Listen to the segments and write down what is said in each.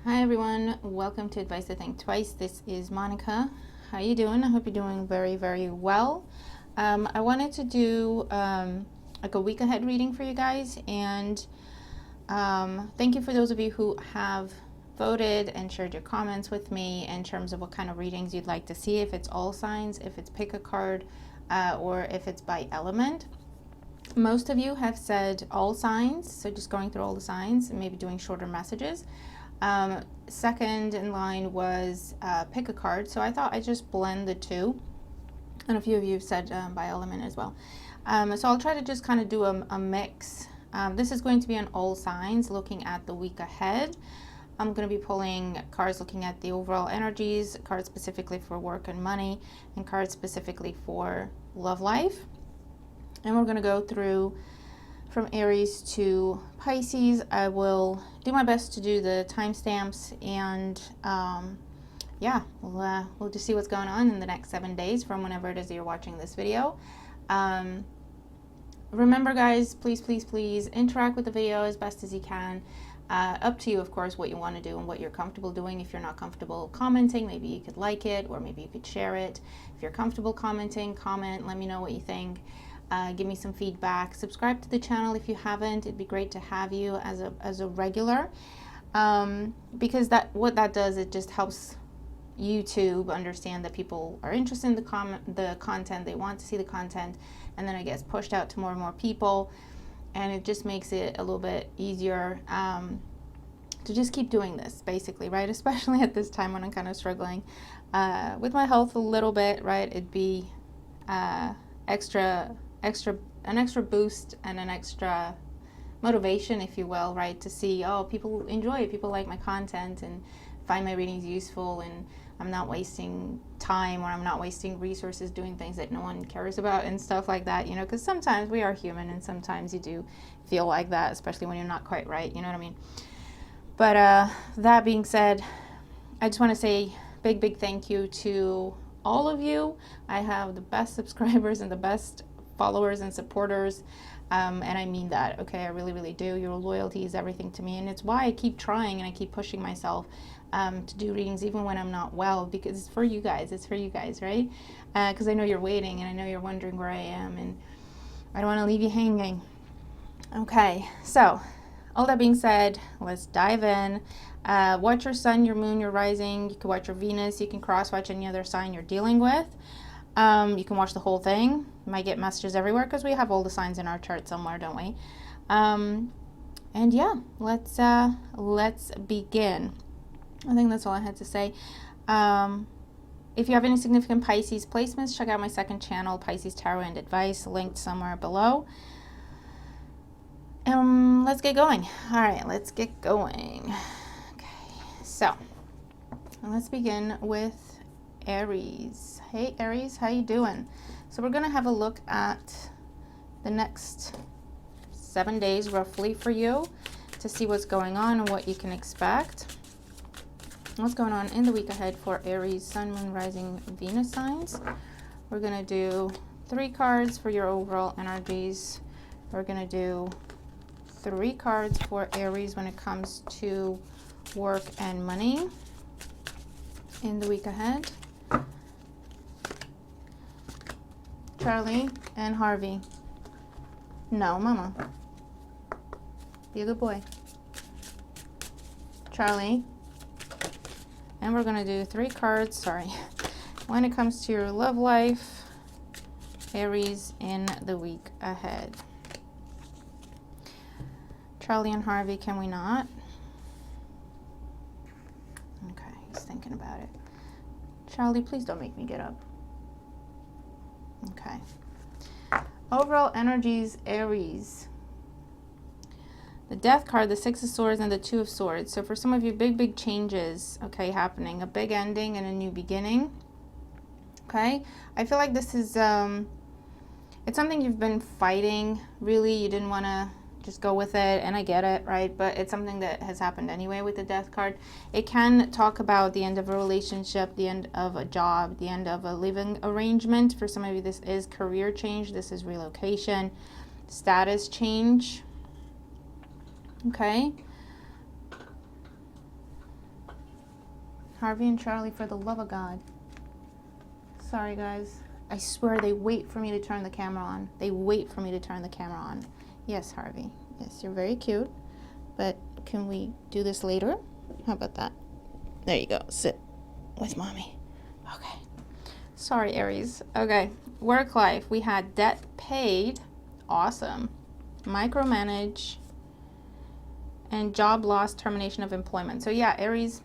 Hi everyone, welcome to Advice to Think Twice. This is Monica. How you doing? I hope you're doing very, very well. I wanted to do like a week ahead reading for you guys, and thank you for those of you who have voted and shared your comments with me in terms of what kind of readings you'd like to see, if it's all signs, if it's pick a card, or if it's by element. Most of you have said all signs, so just going through all the signs and maybe doing shorter messages. Second in line was pick a card, so I thought I'd just blend the two, and a few of you have said by element as well. So I'll try to just kind of do a mix. This is going to be on all signs, looking at the week ahead. I'm going to be pulling cards looking at the overall energies, cards specifically for work and money, and cards specifically for love life. And we're going to go through from Aries to Pisces. I will do my best to do the timestamps, and yeah, we'll just see what's going on in the next 7 days from whenever it is that you're watching this video. Remember guys, please interact with the video as best as you can. Up to you, of course, what you want to do and what you're comfortable doing. If you're not comfortable commenting, maybe you could like it, or maybe you could share it. If you're comfortable commenting, comment, let me know what you think. Give me some feedback. Subscribe to the channel if you haven't. It'd be great to have you as a regular, because what that does, it just helps YouTube understand that people are interested in the content. They want to see the content, and then it gets pushed out to more and more people, and it just makes it a little bit easier to just keep doing this, basically, right? Especially at this time when I'm kind of struggling with my health a little bit, right? It'd be an extra boost and an extra motivation, if you will, right, to see, oh, people enjoy it, people like my content and find my readings useful, and I'm not wasting time, or I'm not wasting resources doing things that no one cares about and stuff like that, you know, because sometimes we are human and sometimes you do feel like that, especially when you're not quite right, you know what I mean? But that being said, I just want to say big thank you to all of you. I have the best subscribers and the best followers and supporters, and I mean that, okay? I really do. Your loyalty is everything to me, and it's why I keep trying and I keep pushing myself to do readings even when I'm not well, because it's for you guys, right? Because I know you're waiting, and I know you're wondering where I am, and I don't want to leave you hanging. Okay, so all that being said, let's dive in. Watch your sun, your moon, your rising. You can watch your Venus. You can cross-watch any other sign you're dealing with. You can watch the whole thing. You might get messages everywhere because we have all the signs in our chart somewhere, don't we? And yeah, let's begin. I think that's all I had to say. If you have any significant Pisces placements, check out my second channel, Pisces Tarot and Advice, linked somewhere below. Let's get going. All right, let's get going. Okay, so let's begin with Aries. Hey Aries, how you doing? So we're gonna have a look at the next 7 days roughly for you to see what's going on and what you can expect. What's going on in the week ahead for Aries, Sun, Moon, Rising, Venus signs. We're gonna do 3 cards for your overall energies. We're gonna do 3 cards for Aries when it comes to work and money in the week ahead. Charlie and Harvey. No, Mama. Be a good boy. Charlie. And we're going to do 3 cards, sorry, when it comes to your love life, Aries, in the week ahead. Charlie and Harvey, can we not? Okay, he's thinking about it. Charlie, please don't make me get up. Okay. Overall energies, Aries. The Death card, the 6 of Swords, and the 2 of Swords. So for some of you, big changes, okay, happening. A big ending and a new beginning. Okay? I feel like this is, it's something you've been fighting, really. You didn't want to just go with it, and I get it, right? But it's something that has happened anyway with the Death card. It can talk about the end of a relationship, the end of a job, the end of a living arrangement. For some of you, this is career change. This is relocation, status change. Okay. Harvey and Charlie, for the love of God. Sorry, guys. I swear they wait for me to turn the camera on. They wait for me to turn the camera on. Yes, Harvey. Yes, you're very cute. But can we do this later? How about that? There you go. Sit with mommy. Okay. Sorry, Aries. Okay. Work life. We had debt paid. Awesome. Micromanage. And job loss, termination of employment. So yeah, Aries,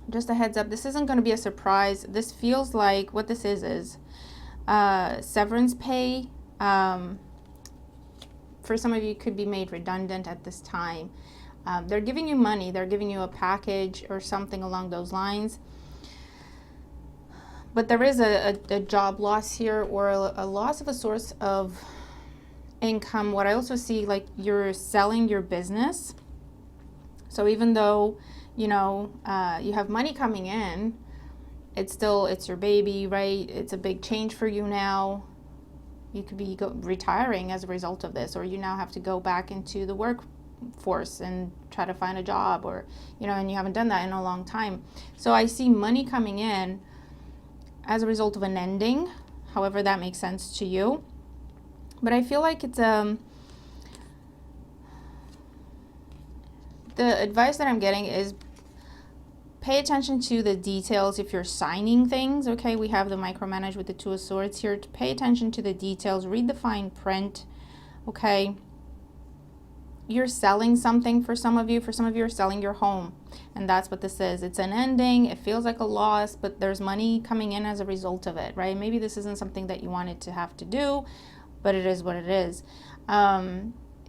just a heads up, this isn't going to be a surprise. This feels like, what this is severance pay. For some of you, could be made redundant at this time. They're giving you money. They're giving you a package or something along those lines. But there is a job loss here, or a loss of a source of income. What I also see, like, you're selling your business. So even though, you know, you have money coming in, it's your baby, right? It's a big change for you now. You could be retiring as a result of this, or you now have to go back into the workforce and try to find a job, or, you know, and you haven't done that in a long time. So I see money coming in as a result of an ending, however that makes sense to you. But I feel like it's the advice that I'm getting is pay attention to the details if you're signing things, okay? We have the micromanage with the Two of Swords here. To pay attention to the details, read the fine print, okay? You're selling something for some of you. For some of you, you're selling your home, and that's what this is. It's an ending. It feels like a loss, but there's money coming in as a result of it, right? Maybe this isn't something that you wanted to have to do, but it is what it is.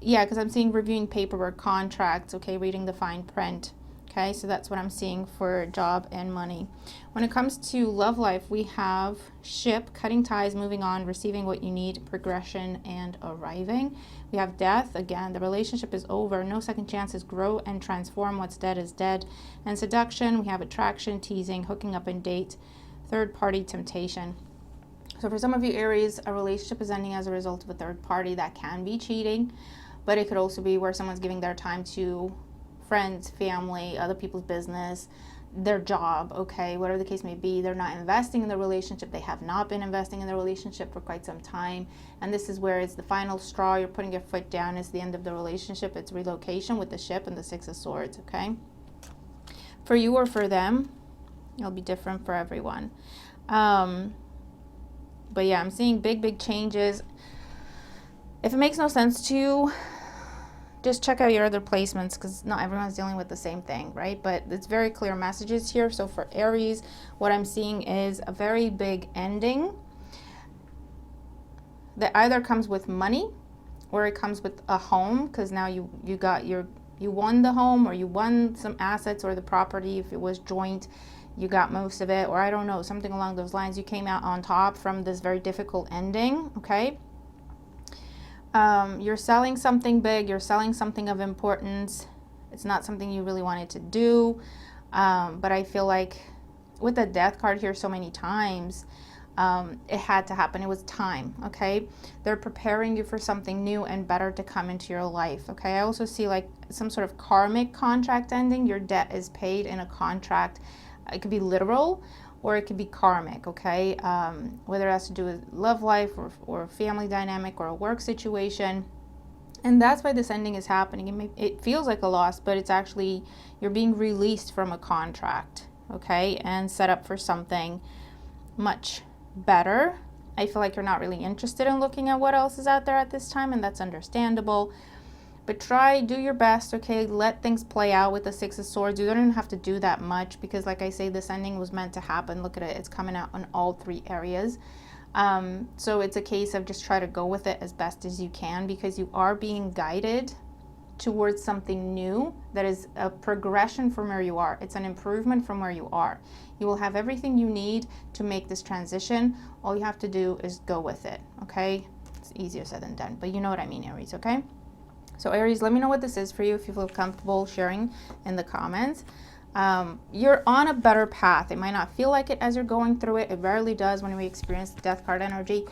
Yeah, because I'm seeing reviewing paperwork, contracts, okay, reading the fine print. Okay, so that's what I'm seeing for job and money. When it comes to love life, we have ship, cutting ties, moving on, receiving what you need, progression, and arriving. We have death. Again, the relationship is over. No second chances. Grow and transform. What's dead is dead. And seduction, we have attraction, teasing, hooking up and date, third party temptation. So for some of you, Aries, a relationship is ending as a result of a third party. That can be cheating, but it could also be where someone's giving their time to friends, family, other people's business, their job, okay, whatever the case may be. They're not investing in the relationship. They have not been investing in the relationship for quite some time. And this is where it's the final straw. You're putting your foot down. It's the end of the relationship. It's relocation with the ship and the Six of Swords, okay? For you or for them, it'll be different for everyone. But yeah, I'm seeing big changes. If it makes no sense to you, just check out your other placements, because not everyone's dealing with the same thing, right? But it's very clear messages here. So for Aries, what I'm seeing is a very big ending that either comes with money or it comes with a home, because now you won the home, or you won some assets, or the property, if it was joint, you got most of it, or I don't know, something along those lines. You came out on top from this very difficult ending, okay? You're selling something big. You're selling something of importance. It's not something you really wanted to do. But I feel like with the death card here so many times, it had to happen. It was time, okay? They're preparing you for something new and better to come into your life, okay? I also see like some sort of karmic contract ending. Your debt is paid in a contract. It could be literal, or it could be karmic, okay? Whether it has to do with love life or family dynamic or a work situation. And that's why this ending is happening. It feels like a loss, but it's actually, you're being released from a contract, okay? And set up for something much better. I feel like you're not really interested in looking at what else is out there at this time, and that's understandable. But do your best, okay? Let things play out with the Six of Swords. You don't even have to do that much, because like I say, this ending was meant to happen. Look at it. It's coming out on all three areas. So it's a case of just try to go with it as best as you can, because you are being guided towards something new that is a progression from where you are. It's an improvement from where you are. You will have everything you need to make this transition. All you have to do is go with it, okay? It's easier said than done, but you know what I mean, Aries, okay? So Aries, let me know what this is for you if you feel comfortable sharing in the comments. You're on a better path. It might not feel like it as you're going through it. It rarely does when we experience the death card energy.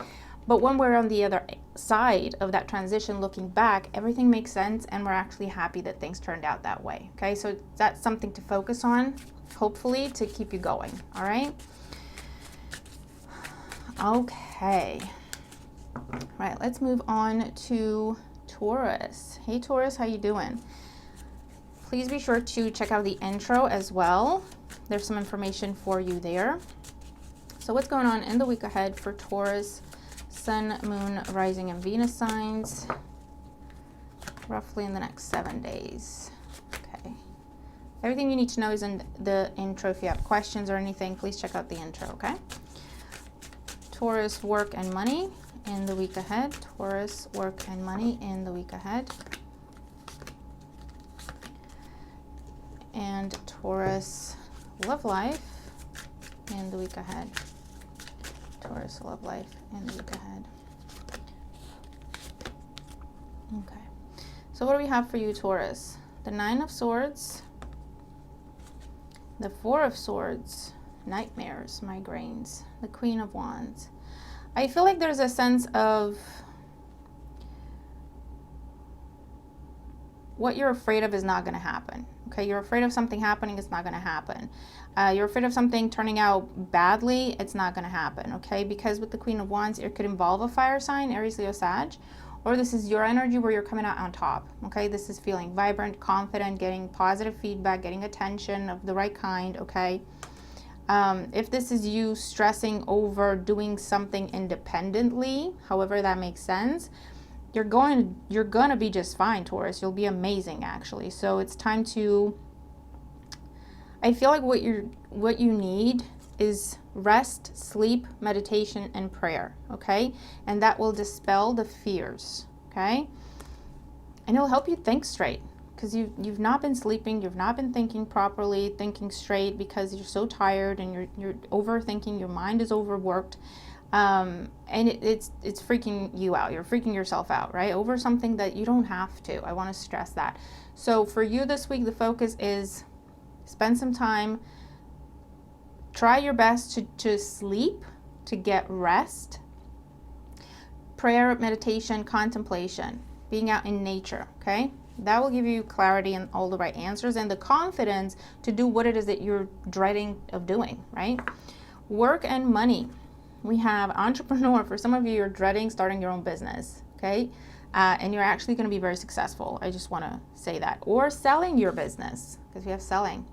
But when we're on the other side of that transition, looking back, everything makes sense, and we're actually happy that things turned out that way. Okay, so that's something to focus on, hopefully, to keep you going. All right. Okay. All right, let's move on to Taurus. Hey Taurus, how you doing? Please be sure to check out the intro as well. There's some information for you there. So what's going on in the week ahead for Taurus, Sun, Moon, Rising, and Venus signs, roughly in the next 7 days. Okay. Everything you need to know is in the intro. If you have questions or anything, please check out the intro, okay? Taurus, work and money in the week ahead. Taurus, work and money in the week ahead. And Taurus, love life in the week ahead. Taurus, love life in the week ahead. Okay. So what do we have for you, Taurus? The Nine of Swords, the Four of Swords, nightmares, migraines, the Queen of Wands. I feel like there's a sense of what you're afraid of is not going to happen. Okay, you're afraid of something happening, it's not going to happen. You're afraid of something turning out badly, it's not going to happen. Okay, because with the Queen of Wands, it could involve a fire sign, Aries, Leo, Sag, or this is your energy where you're coming out on top. Okay, this is feeling vibrant, confident, getting positive feedback, getting attention of the right kind. Okay, if this is you stressing over doing something independently, however that makes sense, you're gonna be just fine, Taurus. You'll be amazing, actually. So it's time to, I feel like what you need is rest, sleep, meditation, and prayer. Okay, and that will dispel the fears. Okay, and it'll help you think straight, because you've not been sleeping, you've not been thinking properly, thinking straight, because you're so tired and you're overthinking. Your mind is overworked. And it's freaking you out. You're freaking yourself out, right? Over something that you don't have to. I want to stress that. So for you this week, the focus is spend some time, try your best to sleep, to get rest, prayer, meditation, contemplation, being out in nature, okay? That will give you clarity and all the right answers and the confidence to do what it is that you're dreading of doing, right? Work and money. We have entrepreneur. For some of you, you're dreading starting your own business, okay? And you're actually going to be very successful. I just want to say that. Or selling your business, because we have selling.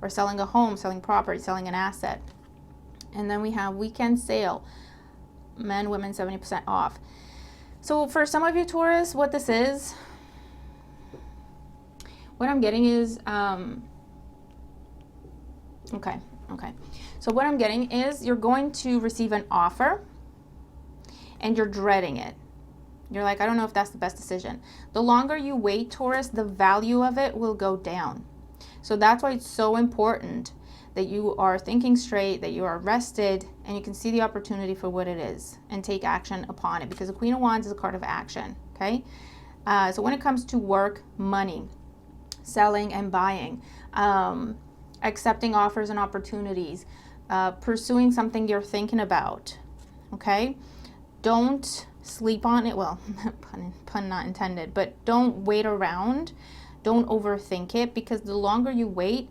Or selling a home, selling property, selling an asset. And then we have weekend sale. Men, women, 70% off. So for some of you, Taurus, what this is, what I'm getting is, okay. So what I'm getting is you're going to receive an offer and you're dreading it. You're like, I don't know if that's the best decision. The longer you wait, Taurus, the value of it will go down. So that's why it's so important that you are thinking straight, that you are rested, and you can see the opportunity for what it is and take action upon it, because the Queen of Wands is a card of action, okay? So when it comes to work, money, selling and buying, accepting offers and opportunities, pursuing something you're thinking about, okay? Don't sleep on it. Well, pun not intended, but don't wait around. Don't overthink it, because the longer you wait,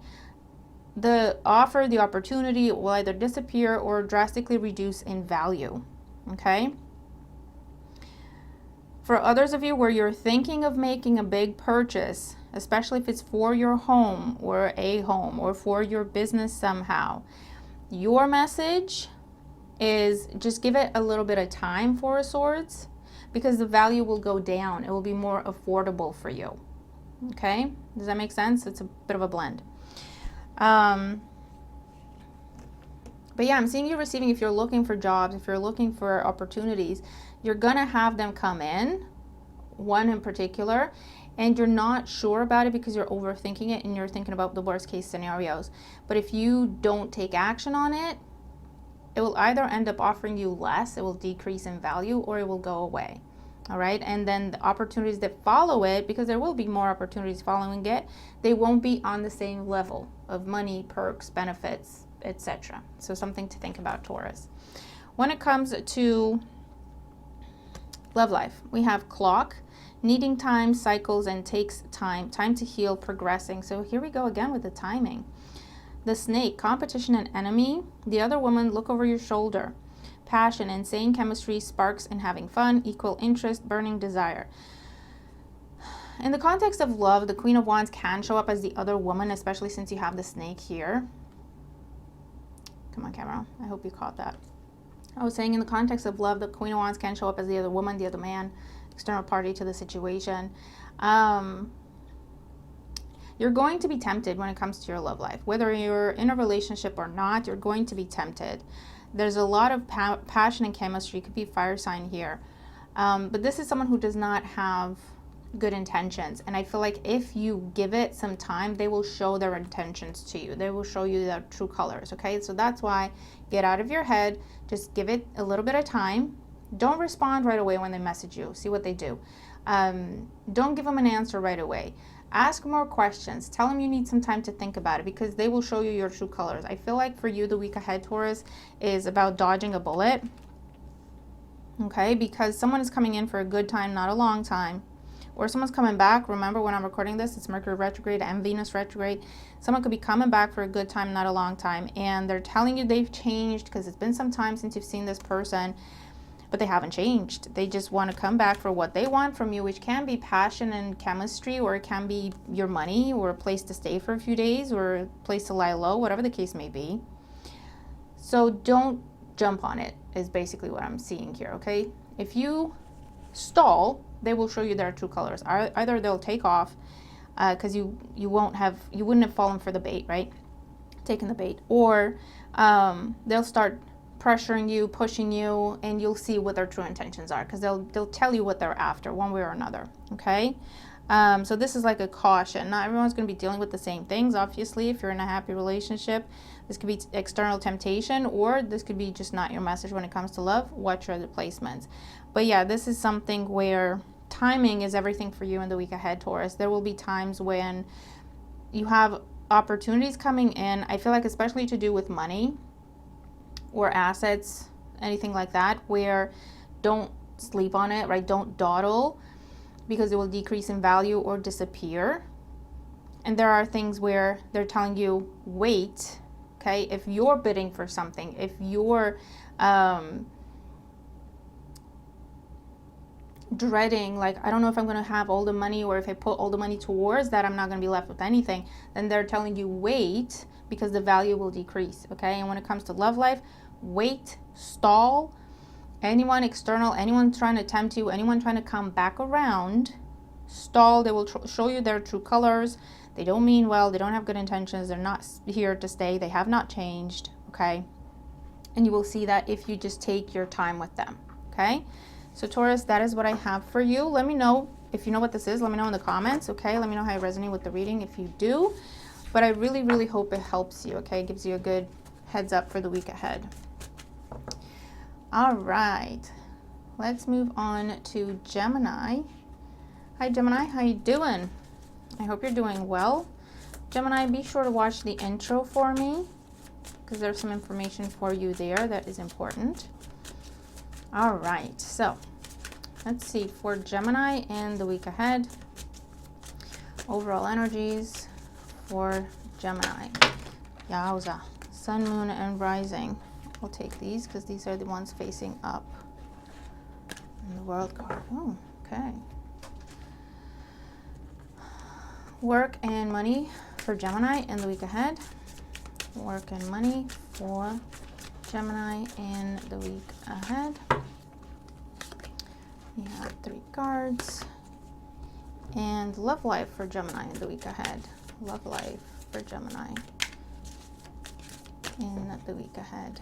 the offer, the opportunity will either disappear or drastically reduce in value, okay? For others of you where you're thinking of making a big purchase, especially if it's for your home or a home or for your business somehow, your message is just give it a little bit of time, Four of Swords, because the value will go down. It will be more affordable for you. Okay? Does that make sense? It's a bit of a blend. But yeah, I'm seeing you receiving, if you're looking for jobs, if you're looking for opportunities, you're going to have them come in, one in particular, and you're not sure about it because you're overthinking it and you're thinking about the worst case scenarios. But if you don't take action on it, it will either end up offering you less, it will decrease in value, or it will go away. All right, and then the opportunities that follow it, because there will be more opportunities following it, they won't be on the same level of money, perks, benefits, etc. So something to think about, Taurus. When it comes to Love life. We have clock, needing time, cycles, and takes time. Time to heal, progressing. So here we go again with the timing. The snake, competition and enemy. The other woman, look over your shoulder. Passion, insane chemistry, sparks, and having fun. Equal interest, burning desire. In the context of love, the Queen of Wands can show up as the other woman, especially since you have the snake here. Come on, camera. I hope you caught that. I was saying in the context of love, the Queen of Wands can show up as the other woman, the other man, external party to the situation. You're going to be tempted when it comes to your love life. Whether you're in a relationship or not, you're going to be tempted. There's a lot of passion and chemistry. It could be fire sign here. But this is someone who does not have good intentions. And I feel like if you give it some time, they will show their intentions to you. They will show you their true colors, okay? So that's why, get out of your head. Just give it a little bit of time. Don't respond right away when they message you. See what they do. Don't give them an answer right away. Ask more questions. Tell them you need some time to think about it, because they will show you your true colors. I feel like for you, the week ahead, Taurus, is about dodging a bullet, okay? Because someone is coming in for a good time, not a long time. Or someone's coming back. Remember, when I'm recording this, it's Mercury retrograde and Venus retrograde. Someone could be coming back for a good time, not a long time. And they're telling you they've changed because it's been some time since you've seen this person. But they haven't changed. They just want to come back for what they want from you, which can be passion and chemistry, or it can be your money, or a place to stay for a few days, or a place to lie low, whatever the case may be. So don't jump on it, is basically what I'm seeing here, okay? If you stall, they will show you their true colors. Either they'll take off because you wouldn't have fallen for the bait, right? Taking the bait, or they'll start pressuring you, pushing you, and you'll see what their true intentions are, because they'll tell you what they're after one way or another, okay? So this is like a caution. Not everyone's going to be dealing with the same things, obviously. If you're in a happy relationship, this could be external temptation, or this could be just not your message when it comes to love. Watch your other placements. But yeah, this is something where timing is everything for you in the week ahead, Taurus. There will be times when you have opportunities coming in. I feel like especially to do with money or assets, anything like that, where don't sleep on it, right? Don't dawdle, because it will decrease in value or disappear. And there are things where they're telling you, wait, okay? If you're bidding for something, if you're dreading, like, I don't know if I'm going to have all the money, or if I put all the money towards that, I'm not going to be left with anything, then they're telling you, wait, because the value will decrease, okay? And when it comes to love life, wait, stall. Anyone external, anyone trying to tempt you, anyone trying to come back around, stall. They will show you their true colors. They don't mean well. They don't have good intentions. They're not here to stay. They have not changed, okay? And you will see that if you just take your time with them, okay? So Taurus, that is what I have for you. Let me know if you know what this is. Let me know in the comments, okay? Let me know how you resonate with the reading if you do. But I really, really hope it helps you, okay? It gives you a good heads up for the week ahead. All right, let's move on to Gemini. Hi Gemini, how you doing? I hope you're doing well. Gemini, be sure to watch the intro for me, because there's some information for you there that is important. All right, so let's see for Gemini and the week ahead. Overall energies for Gemini. Yowza. Sun, moon, and rising. I'll take these because these are the ones facing up. And the world card. Oh, okay. Work and money for Gemini in the week ahead. Work and money for Gemini in the week ahead. We have 3 cards. And love life for Gemini in the week ahead. Love life for Gemini in the week ahead.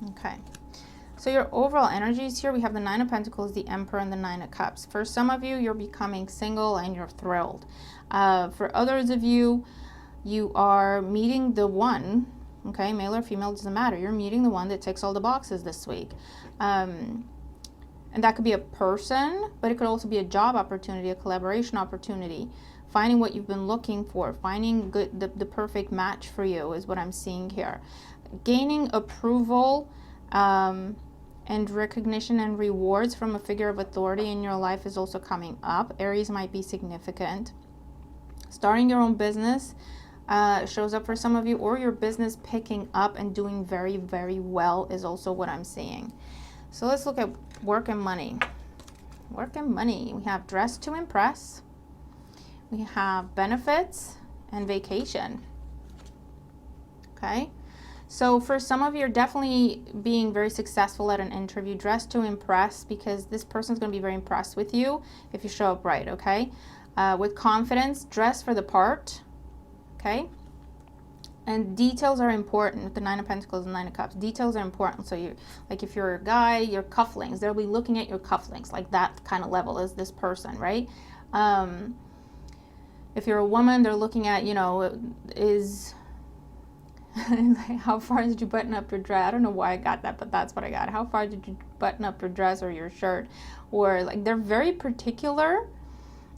Okay, so your overall energies here, we have the 9 of Pentacles, the Emperor, and the 9 of Cups. For some of you, you're becoming single and you're thrilled. For others of you, you are meeting the one, okay, male or female, doesn't matter. You're meeting the one that ticks all the boxes this week. And that could be a person, but it could also be a job opportunity, a collaboration opportunity. Finding what you've been looking for, finding the perfect match for you is what I'm seeing here. Gaining approval And recognition and rewards from a figure of authority in your life is also coming up. Aries might be significant. Starting your own business shows up for some of you, or your business picking up and doing very, very well is also what I'm seeing. So let's look at work and money. Work and money. We have dress to impress. We have benefits and vacation. Okay. So for some of you, you're definitely being very successful at an interview, dressed to impress, because this person's going to be very impressed with you if you show up right, okay? With confidence, dress for the part, okay? And details are important with the Nine of Pentacles and Nine of Cups. Details are important. So you, like if you're a guy, your cufflinks, they'll be looking at your cufflinks, like that kind of level is this person, right? If you're a woman, they're looking at, you know, how far did you button up your dress? I don't know why I got that, but that's what I got. How far did you button up your dress or your shirt? Or like they're very particular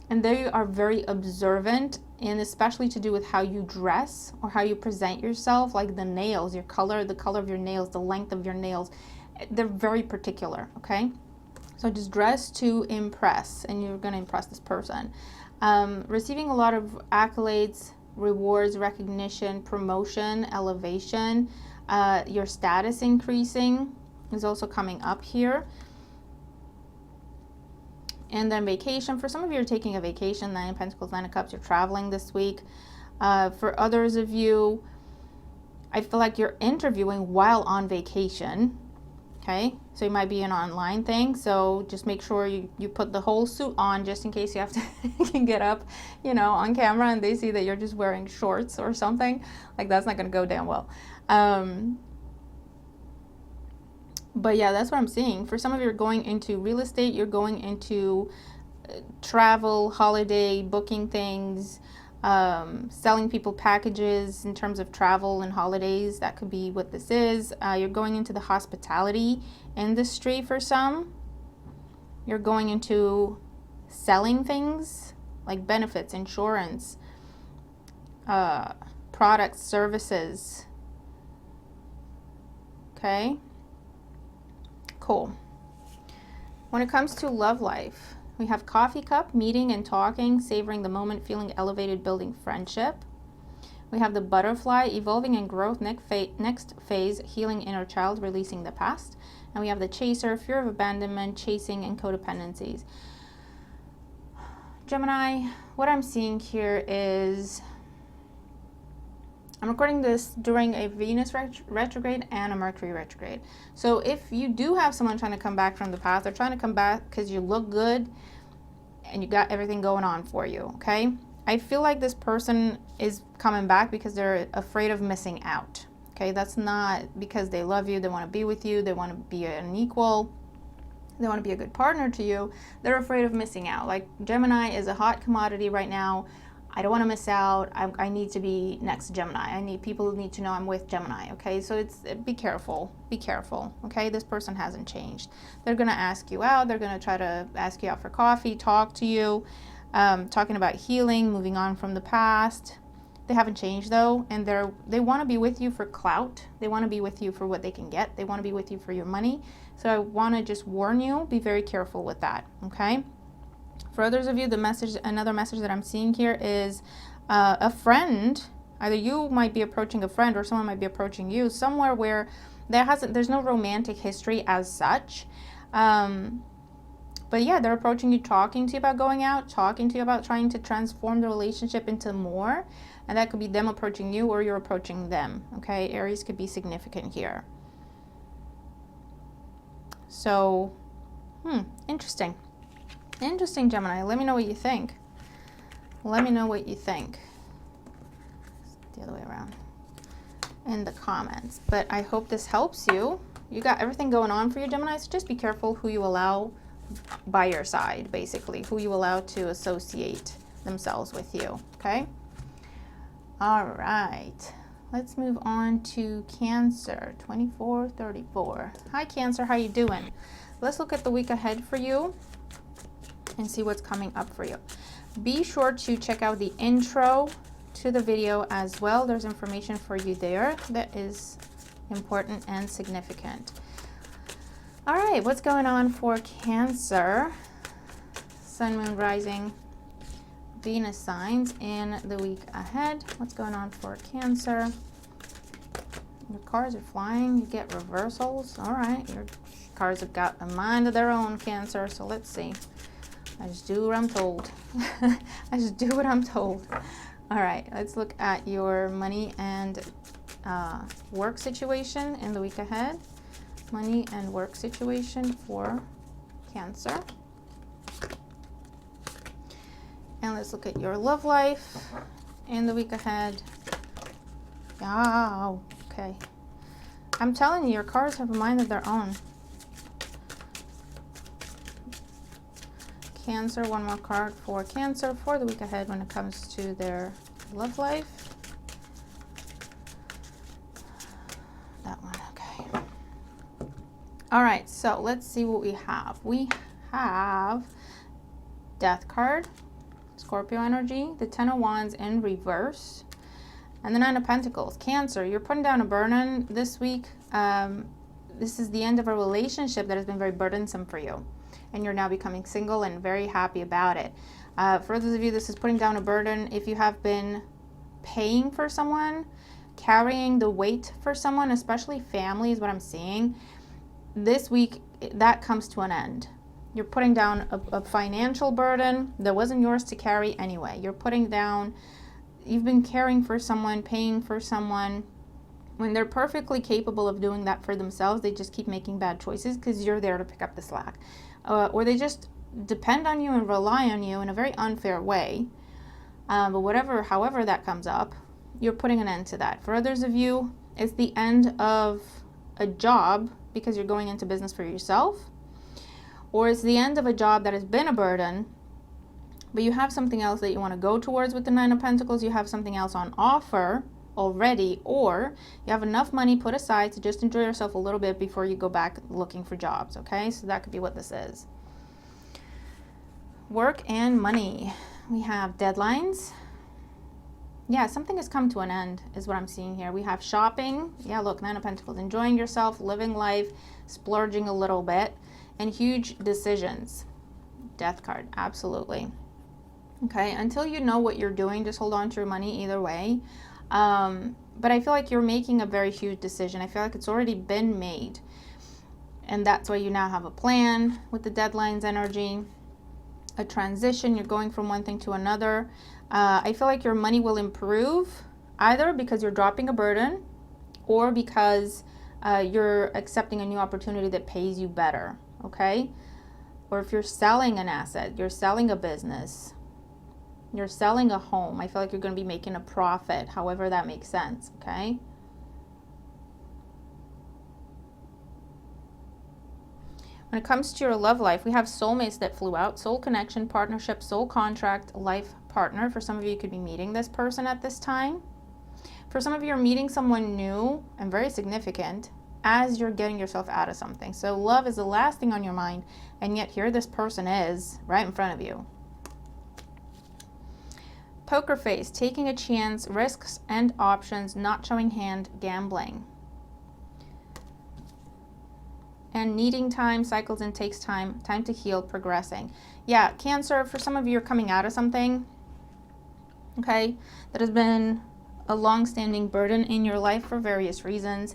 and they are very observant, and especially to do with how you dress or how you present yourself, like the nails, your color, the color of your nails, the length of your nails. They're very particular, okay? So just dress to impress, and you're going to impress this person. Receiving a lot of accolades, rewards, recognition, promotion, elevation, your status increasing is also coming up here. And then vacation. For some of you, you're taking a vacation. Nine of Pentacles, Nine of Cups, you're traveling this week. For others of you, I feel like you're interviewing while on vacation. Okay, so it might be an online thing, so just make sure you put the whole suit on just in case you have to you can get up, you know, on camera and they see that you're just wearing shorts or something. Like, that's not going to go down well. But yeah, that's what I'm seeing. For some of you, you're going into real estate, you're going into travel, holiday, booking things, selling people packages in terms of travel and holidays. That could be what this is. You're going into the hospitality industry for some. You're going into selling things like benefits, insurance, products, services. Okay, cool. When it comes to love life, we have coffee cup, meeting and talking, savoring the moment, feeling elevated, building friendship. We have the butterfly, evolving and growth, next phase, healing inner child, releasing the past. And we have the chaser, fear of abandonment, chasing, and codependencies. Gemini, what I'm seeing here is, I'm recording this during a Venus retrograde and a Mercury retrograde. So if you do have someone trying to come back from the past, they're trying to come back because you look good and you got everything going on for you, okay? I feel like this person is coming back because they're afraid of missing out, okay? That's not because they love you, they want to be with you, they want to be an equal, they want to be a good partner to you. They're afraid of missing out. Like, Gemini is a hot commodity right now. I don't want to miss out. I need to be next to Gemini. People need to know I'm with Gemini, okay? So be careful, okay? This person hasn't changed. They're going to ask you out. They're going to try to ask you out for coffee, talk to you, talking about healing, moving on from the past. They haven't changed though, and they want to be with you for clout. They want to be with you for what they can get. They want to be with you for your money. So I want to just warn you, be very careful with that, okay? For others of you, another message that I'm seeing here is a friend. Either you might be approaching a friend or someone might be approaching you somewhere where there's no romantic history as such. But yeah, they're approaching you, talking to you about going out, talking to you about trying to transform the relationship into more. And that could be them approaching you or you're approaching them. Okay, Aries could be significant here. So, interesting. Interesting, Gemini. Let me know what you think. Let me know what you think. The other way around. In the comments. But I hope this helps you. You got everything going on for you, Gemini. So just be careful who you allow by your side, basically. Who you allow to associate themselves with you. Okay? All right. Let's move on to Cancer. 2434. Hi, Cancer. How you doing? Let's look at the week ahead for you and see what's coming up for you. Be sure to check out the intro to the video as well. There's information for you there that is important and significant. All right, what's going on for Cancer? Sun, Moon, Rising, Venus signs in the week ahead. What's going on for Cancer? Your cards are flying. You get reversals. All right, your cards have got a mind of their own, Cancer. So let's see. I just do what I'm told. I just do what I'm told. All right, let's look at your money and work situation in the week ahead. Money and work situation for Cancer. And let's look at your love life in the week ahead. Oh, okay. I'm telling you, your cards have a mind of their own. Cancer, one more card for Cancer for the week ahead when it comes to their love life. That one, okay. All right, so let's see what we have. We have Death card, Scorpio energy, the Ten of Wands in reverse, and the Nine of Pentacles. Cancer, you're putting down a burden this week. This is the end of a relationship that has been very burdensome for you, and you're now becoming single and very happy about it. For those of you, this is putting down a burden. If you have been paying for someone, carrying the weight for someone, especially family is what I'm seeing, this week that comes to an end. You're putting down a financial burden that wasn't yours to carry anyway. You're putting down, you've been caring for someone, paying for someone, when they're perfectly capable of doing that for themselves. They just keep making bad choices because you're there to pick up the slack. Or they just depend on you and rely on you in a very unfair way. But however that comes up, you're putting an end to that. For others of you, it's the end of a job because you're going into business for yourself. Or it's the end of a job that has been a burden, but you have something else that you want to go towards with the Nine of Pentacles. You have something else on offer already, or you have enough money put aside to just enjoy yourself a little bit before you go back looking for jobs, okay? So that could be what this is. Work and money. We have deadlines. Yeah, something has come to an end is what I'm seeing here. We have shopping. Yeah, look, Nine of Pentacles. Enjoying yourself, living life, splurging a little bit, and huge decisions. Death card, absolutely. Okay, until you know what you're doing, just hold on to your money either way. But I feel like you're making a very huge decision. I feel like it's already been made. And that's why you now have a plan with the deadlines energy. A transition, you're going from one thing to another. I feel like your money will improve either because you're dropping a burden or because you're accepting a new opportunity that pays you better, okay? Or if you're selling an asset, you're selling a business, you're selling a home, I feel like you're going to be making a profit, however that makes sense, okay? When it comes to your love life, we have soulmates that flew out, soul connection, partnership, soul contract, life partner. For some of you, you could be meeting this person at this time. For some of you, you're meeting someone new and very significant as you're getting yourself out of something. So love is the last thing on your mind, and yet here this person is right in front of you. Poker face, taking a chance, risks and options, not showing hand, gambling. And needing time, cycles and takes time, time to heal, progressing. Yeah, Cancer, for some of you, you're coming out of something, okay, that has been a long-standing burden in your life for various reasons.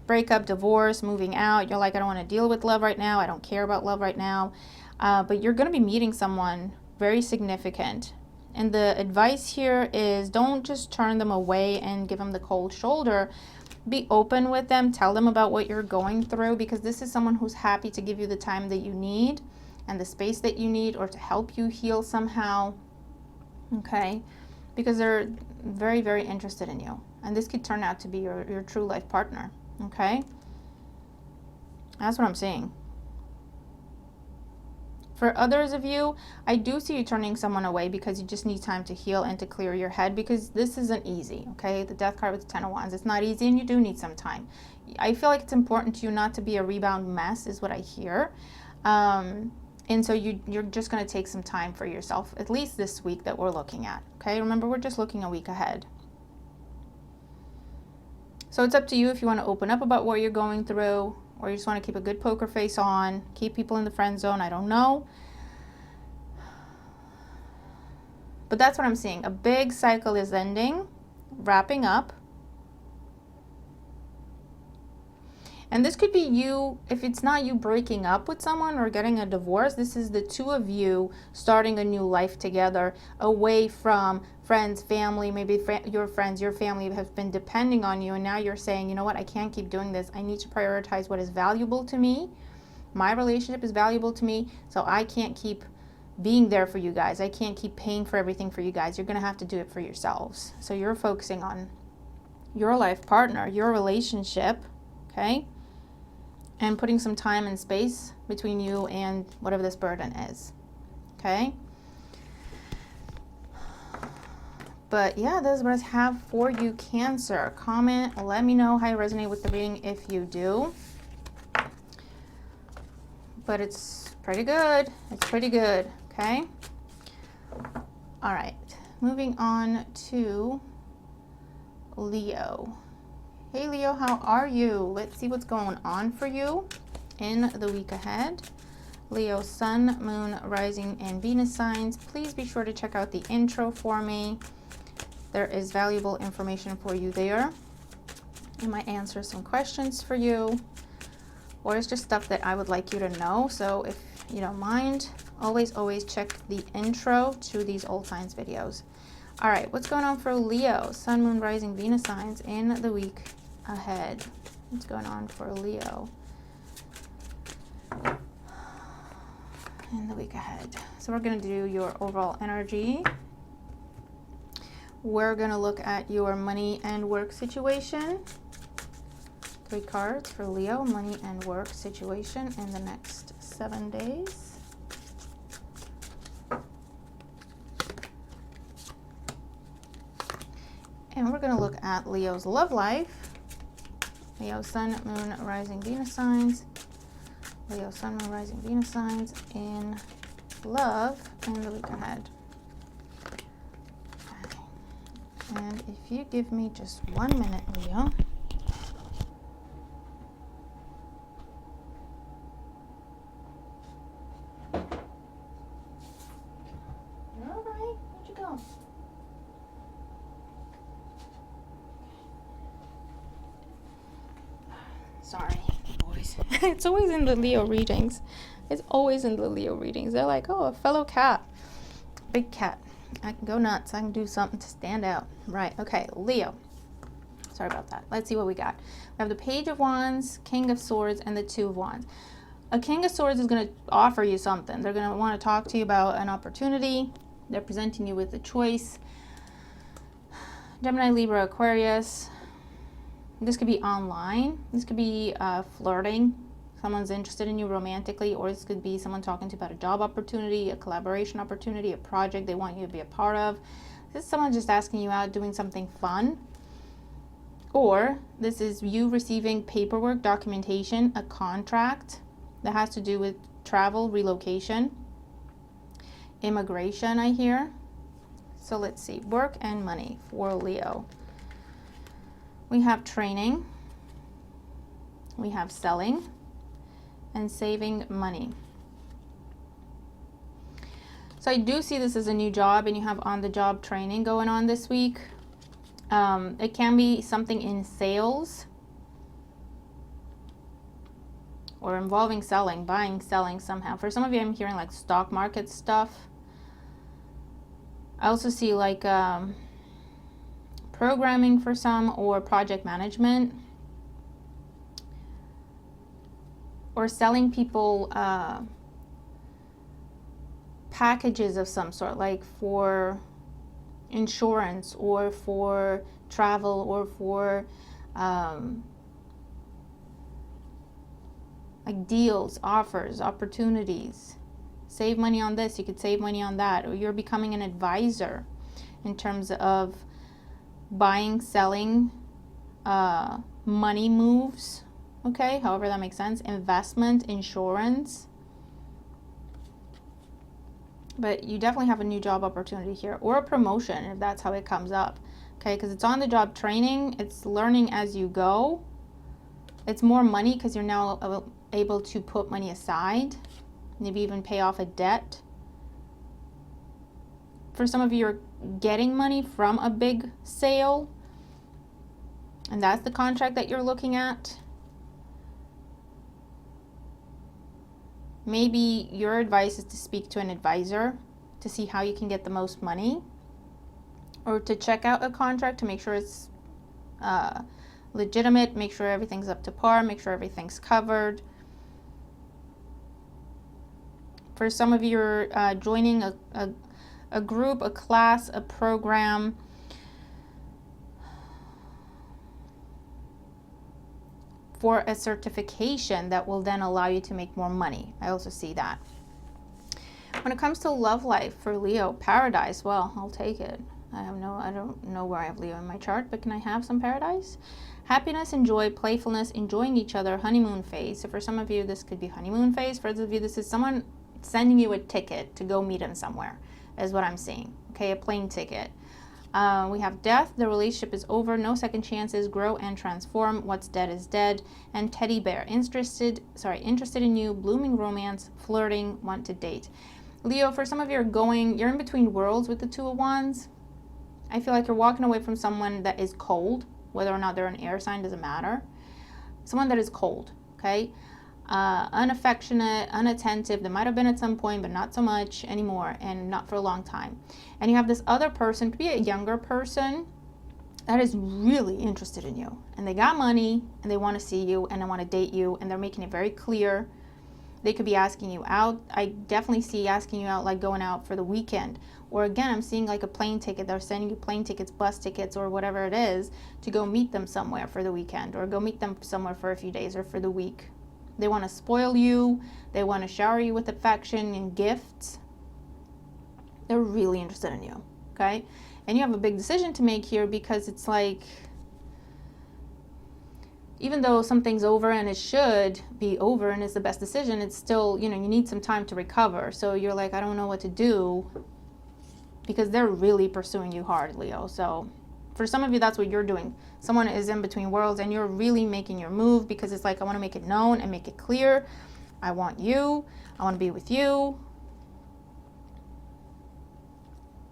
Breakup, divorce, moving out. You're like, I don't want to deal with love right now. I don't care about love right now. But you're going to be meeting someone very significant. And the advice here is don't just turn them away and give them the cold shoulder. Be open with them. Tell them about what you're going through, because this is someone who's happy to give you the time that you need and the space that you need, or to help you heal somehow, okay? Because they're very, very interested in you. And this could turn out to be your true life partner, okay? That's what I'm seeing. For others of you, I do see you turning someone away because you just need time to heal and to clear your head, because this isn't easy, okay? The Death card with the Ten of Wands, it's not easy, and you do need some time. I feel like it's important to you not to be a rebound mess is what I hear. And so you're just going to take some time for yourself, at least this week that we're looking at, okay? Remember, we're just looking a week ahead. So it's up to you if you want to open up about what you're going through, or you just want to keep a good poker face on, keep people in the friend zone. I don't know. But that's what I'm seeing. A big cycle is ending, wrapping up. And this could be you, if it's not you breaking up with someone or getting a divorce, this is the two of you starting a new life together, away from friends, family, maybe your friends, your family have been depending on you, and now you're saying, you know what, I can't keep doing this. I need to prioritize what is valuable to me. My relationship is valuable to me, so I can't keep being there for you guys. I can't keep paying for everything for you guys. You're going to have to do it for yourselves. So you're focusing on your life partner, your relationship, okay? And putting some time and space between you and whatever this burden is, okay? But yeah, this is what I have for you, Cancer. Comment, let me know how you resonate with the reading if you do. But it's pretty good. It's pretty good, okay? All right, moving on to Leo. Hey Leo, how are you? Let's see what's going on for you in the week ahead. Leo, Sun, Moon, Rising, and Venus signs. Please be sure to check out the intro for me. There is valuable information for you there. I might answer some questions for you, or it's just stuff that I would like you to know. So if you don't mind, always check the intro to these old signs videos. All right, what's going on for Leo? Sun, Moon, Rising, Venus signs in the week ahead. What's going on for Leo in the week ahead? So we're going to do your overall energy. We're going to look at your money and work situation. 3 cards for Leo, money and work situation in the next 7 days. And we're going to look at Leo's love life. Leo, Sun, Moon, Rising, Venus signs. Leo, Sun, Moon, Rising, Venus signs in love in the week ahead. Okay. And if you give me just 1 minute, Leo. You're all right. Where'd you go? Sorry, boys. It's always in the Leo readings. It's always in the Leo readings. They're like, oh, a fellow cat. Big cat. I can go nuts. I can do something to stand out. Right. Okay, Leo. Sorry about that. Let's see what we got. We have the Page of Wands, King of Swords, and the Two of Wands. A King of Swords is going to offer you something. They're going to want to talk to you about an opportunity. They're presenting you with a choice. Gemini, Libra, Aquarius. This could be online. This could be flirting. Someone's interested in you romantically, or this could be someone talking to you about a job opportunity, a collaboration opportunity, a project they want you to be a part of. This is someone just asking you out, doing something fun. Or this is you receiving paperwork, documentation, a contract that has to do with travel, relocation, immigration, I hear. So let's see, work and money for Leo. We have training, we have selling, and saving money. So I do see this as a new job, and you have on-the-job training going on this week. It can be something in sales or involving selling, buying, selling somehow. For some of you, I'm hearing like stock market stuff. I also see like programming for some, or project management, or selling people packages of some sort, like for insurance or for travel or for like deals, offers, opportunities. Save money on this, you could save money on that, or you're becoming an advisor in terms of buying, selling, money moves, okay, however that makes sense, investment, insurance. But you definitely have a new job opportunity here, or a promotion if that's how it comes up, okay, because it's on the job training, it's learning as you go. It's more money because you're now able to put money aside, maybe even pay off a debt. For some of you, you're getting money from a big sale, and that's the contract that you're looking at. Maybe your advice is to speak to an advisor to see how you can get the most money, or to check out a contract to make sure it's legitimate, make sure everything's up to par, make sure everything's covered. For some of you, you're joining a group, a class, a program. For a certification that will then allow you to make more money. I also see that. When it comes to love life for Leo, paradise, well, I'll take it. I don't know where I have Leo in my chart, but can I have some paradise? Happiness and joy, playfulness, enjoying each other, honeymoon phase. So for some of you, this could be honeymoon phase. For others of you, this is someone sending you a ticket to go meet him somewhere, is what I'm seeing. Okay, a plane ticket. We have death, the relationship is over, no second chances, grow and transform, what's dead is dead, and teddy bear, interested in you, blooming romance, flirting, want to date. Leo, for some of you, you're in between worlds with the Two of Wands. I feel like you're walking away from someone that is cold, whether or not they're an air sign, doesn't matter. Someone that is cold, okay? Unaffectionate, unattentive. They might have been at some point, but not so much anymore, and not for a long time. And you have this other person, could be a younger person, that is really interested in you. And they got money, and they want to see you, and they want to date you, and they're making it very clear. They could be asking you out. I definitely see asking you out, like going out for the weekend. Or again, I'm seeing like a plane ticket. They're sending you plane tickets, bus tickets, or whatever it is, to go meet them somewhere for the weekend, or go meet them somewhere for a few days or for the week. They want to spoil you. They want to shower you with affection and gifts. They're really interested in you, okay? And you have a big decision to make here, because it's like, even though something's over and it should be over and it's the best decision, it's still, you need some time to recover. So you're like, I don't know what to do, because they're really pursuing you hard, Leo. So for some of you, that's what you're doing. Someone is in between worlds, and you're really making your move, because it's like, I want to make it known and make it clear. I want you. I want to be with you.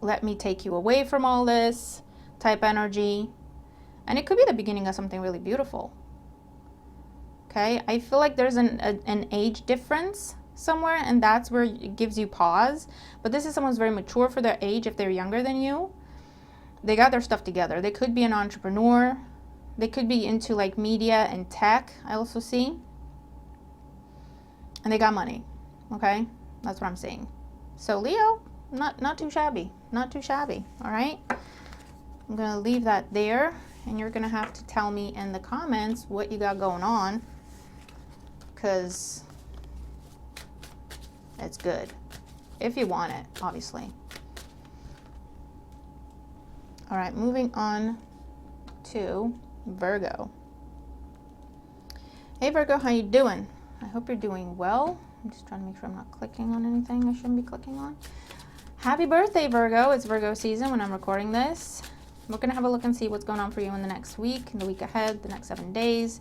Let me take you away from all this type energy. And it could be the beginning of something really beautiful. Okay, I feel like there's an age difference somewhere, and that's where it gives you pause. But this is someone's very mature for their age. If they're younger than you, they got their stuff together. They could be an entrepreneur. They could be into like media and tech, I also see. And they got money, okay? That's what I'm seeing. So Leo, not too shabby. Not too shabby, all right? I'm going to leave that there, and you're going to have to tell me in the comments what you got going on, because it's good. If you want it, obviously. All right, moving on to Virgo. Hey Virgo, how you doing? I hope you're doing well. I'm just trying to make sure I'm not clicking on anything I shouldn't be clicking on. Happy birthday, Virgo. It's Virgo season when I'm recording this. We're going to have a look and see what's going on for you in the next week, in the week ahead, the next 7 days.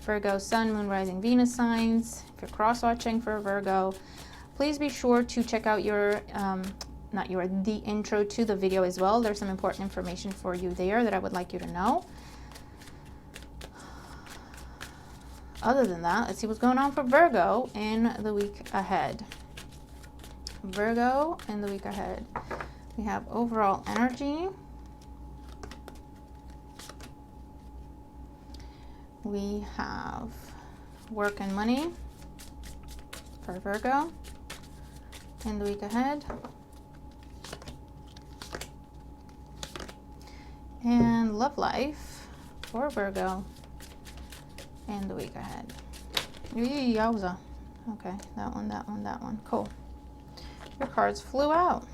Virgo, Sun, Moon, Rising, Venus signs. If you're cross-watching for Virgo, please be sure to check out the intro to the video as well. There's some important information for you there that I would like you to know. Other than that, let's see what's going on for Virgo in the week ahead. Virgo in the week ahead. We have overall energy. We have work and money for Virgo in the week ahead. And love life for Virgo in the week ahead. Yowza. Okay, that one. Cool. Your cards flew out.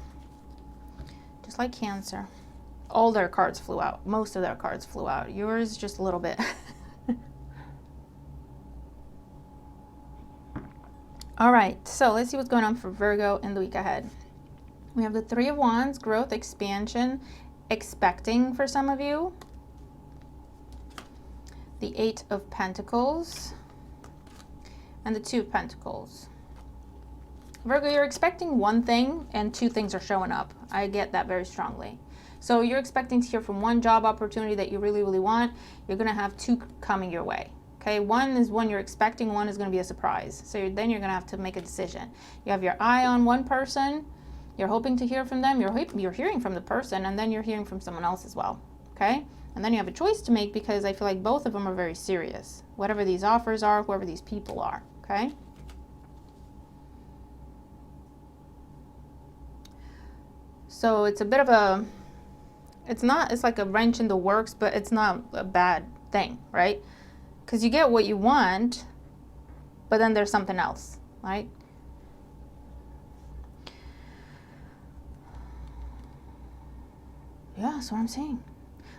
Just like Cancer. All their cards flew out. Most of their cards flew out. Yours just a little bit. All right, so let's see what's going on for Virgo in the week ahead. We have the Three of Wands, growth, expansion, expecting for some of you. the Eight of Pentacles, and the Two of Pentacles. Virgo, you're expecting one thing and two things are showing up. I get that very strongly. So you're expecting to hear from one job opportunity that you really, really want. You're going to have two coming your way. Okay, one is one you're expecting, one is going to be a surprise. So then you're going to have to make a decision. You have your eye on one person, you're hoping to hear from them, you're hearing from the person, and then you're hearing from someone else as well. Okay, and then you have a choice to make, because I feel like both of them are very serious. Whatever these offers are, whoever these people are. Okay. So it's a bit of a, it's like a wrench in the works, but it's not a bad thing, right? Because you get what you want, but then there's something else, right? Yeah, that's what I'm saying.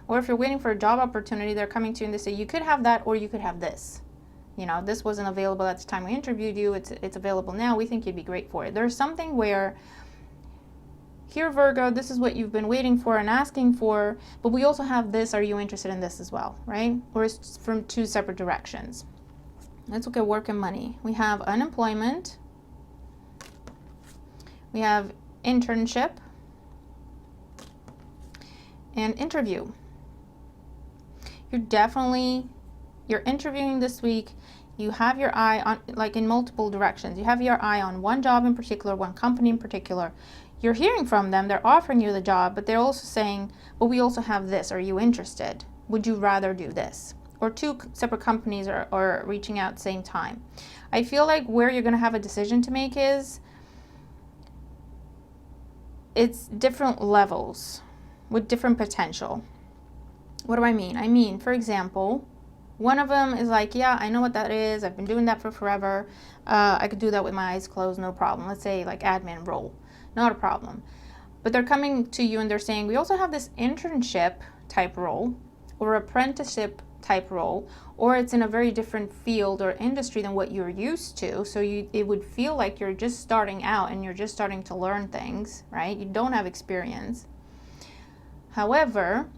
Or if you're waiting for a job opportunity, they're coming to you and they say, you could have that or you could have this. You know, this wasn't available at the time we interviewed you. It's available now. We think you'd be great for it. There's something where, here, Virgo, this is what you've been waiting for and asking for, but we also have this. Are you interested in this as well, right? Or it's from two separate directions. Let's look at work and money. We have unemployment. We have internship and interview. You're interviewing this week. You have your eye on, like, in multiple directions. You have your eye on one job in particular, one company in particular. You're hearing from them, they're offering you the job, but they're also saying, well, we also have this. Are you interested? Would you rather do this? Or two separate companies are reaching out at the same time. I feel like where you're going to have a decision to make is, it's different levels with different potential. What do I mean? I mean, for example, one of them is like, yeah, I know what that is. I've been doing that for forever. I could do that with my eyes closed, no problem. Let's say like admin role. Not a problem. But they're coming to you and they're saying, we also have this internship type role or apprenticeship type role, or it's in a very different field or industry than what you're used to. So it would feel like you're just starting out and you're just starting to learn things, right? You don't have experience. However,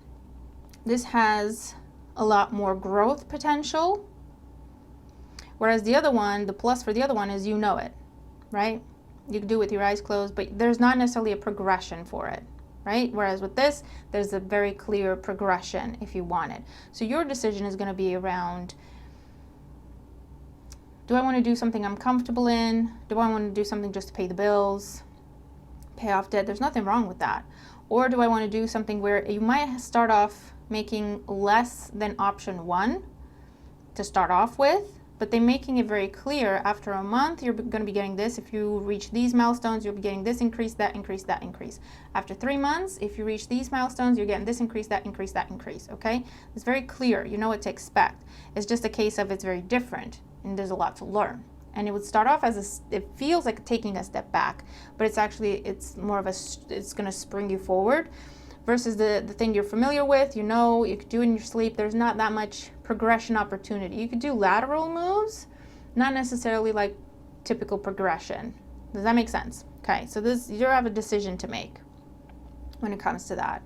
this has a lot more growth potential. Whereas the other one, the plus for the other one is you know it, right? You can do it with your eyes closed, but there's not necessarily a progression for it, right? Whereas with this, there's a very clear progression if you want it. So your decision is going to be around, do I want to do something I'm comfortable in? Do I want to do something just to pay the bills, pay off debt? There's nothing wrong with that. Or do I want to do something where you might start off making less than option one to start off with, but they're making it very clear, after a month, you're going to be getting this. If you reach these milestones, you'll be getting this increase, that increase, that increase. After 3 months, if you reach these milestones, you're getting this increase, that increase, that increase, okay? It's very clear. You know what to expect. It's just a case of it's very different, and there's a lot to learn. And it would start off as it feels like taking a step back, but it's more of it's going to spring you forward. Versus the thing you're familiar with, you know, you could do in your sleep. There's not that much progression opportunity. You could do lateral moves, not necessarily like typical progression. Does that make sense? Okay, so you have a decision to make when it comes to that.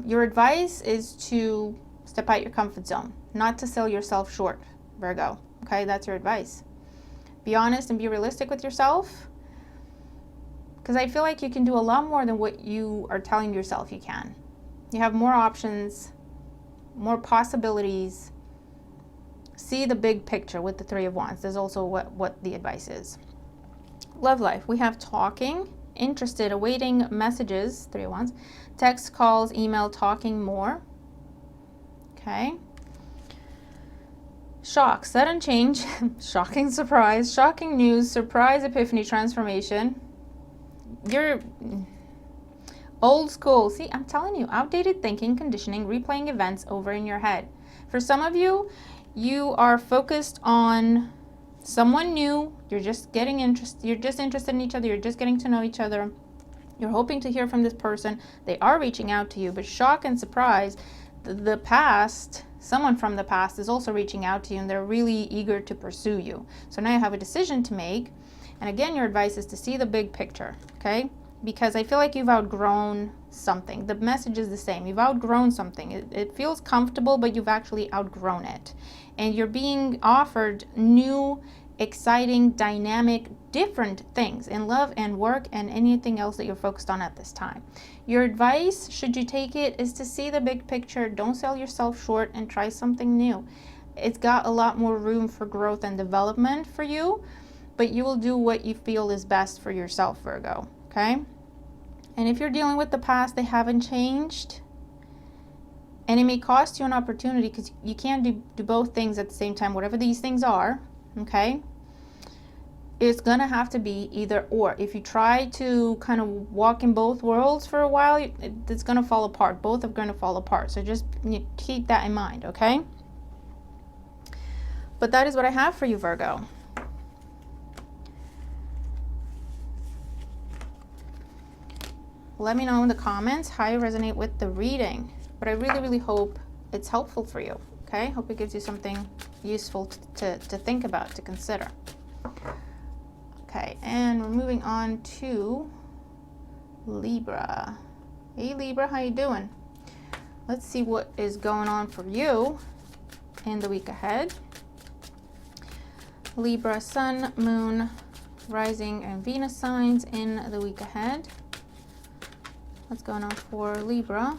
Your advice is to step out your comfort zone, not to sell yourself short, Virgo. Okay, that's your advice. Be honest and be realistic with yourself. Because I feel like you can do a lot more than what you are telling yourself you can. You have more options, more possibilities. See the big picture with the Three of Wands. There's also what the advice is. Love life. We have talking, interested, awaiting messages, Three of Wands. Text, calls, email, talking more. Okay. Shock, sudden change, shocking surprise, shocking news, surprise, epiphany, transformation. You're old school. See, I'm telling you, outdated thinking, conditioning, replaying events over in your head. For some of you, you are focused on someone new. You're just getting interested. You're just interested in each other. You're just getting to know each other. You're hoping to hear from this person. They are reaching out to you, but shock and surprise, the past, someone from the past is also reaching out to you and they're really eager to pursue you. So now you have a decision to make. And again, your advice is to see the big picture, okay? because I feel like you've outgrown something. The message is the same. You've outgrown something. It feels comfortable, but you've actually outgrown it. And you're being offered new, exciting, dynamic, different things in love and work and anything else that you're focused on at this time. Your advice, should you take it, is to see the big picture. Don't sell yourself short and try something new. It's got a lot more room for growth and development for you, but you will do what you feel is best for yourself, Virgo, okay? And if you're dealing with the past, they haven't changed. And it may cost you an opportunity, because you can't do both things at the same time, whatever these things are, okay? It's going to have to be either or. If you try to kind of walk in both worlds for a while, it's going to fall apart. Both are going to fall apart. So just keep that in mind, okay? But that is what I have for you, Virgo. Let me know in the comments how you resonate with the reading. But I really, really hope it's helpful for you, okay? Hope it gives you something useful to think about, to consider. Okay, and we're moving on to Libra. Hey Libra, how you doing? Let's see what is going on for you in the week ahead. Libra, Sun, Moon, Rising, and Venus signs in the week ahead. What's going on for Libra?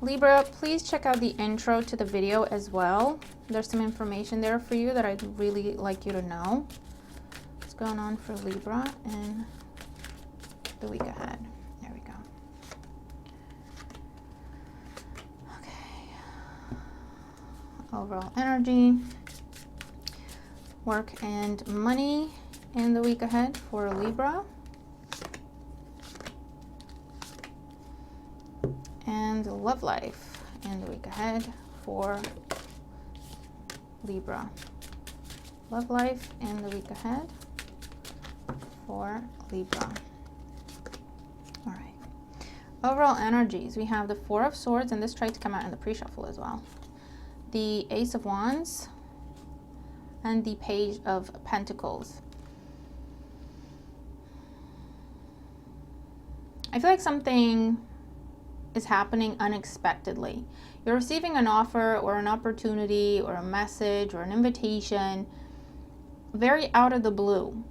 Libra, please check out the intro to the video as well. There's some information there for you that I'd really like you to know. What's going on for Libra in the week ahead? There we go. Okay. Overall energy, work and money in the week ahead for Libra. And love life in the week ahead for Libra. Love life in the week ahead for Libra. All right. Overall energies, we have the Four of Swords, and this tried to come out in the pre-shuffle as well. The Ace of Wands and the Page of Pentacles. I feel like something is happening unexpectedly. You're receiving an offer or an opportunity or a message or an invitation very out of the blue.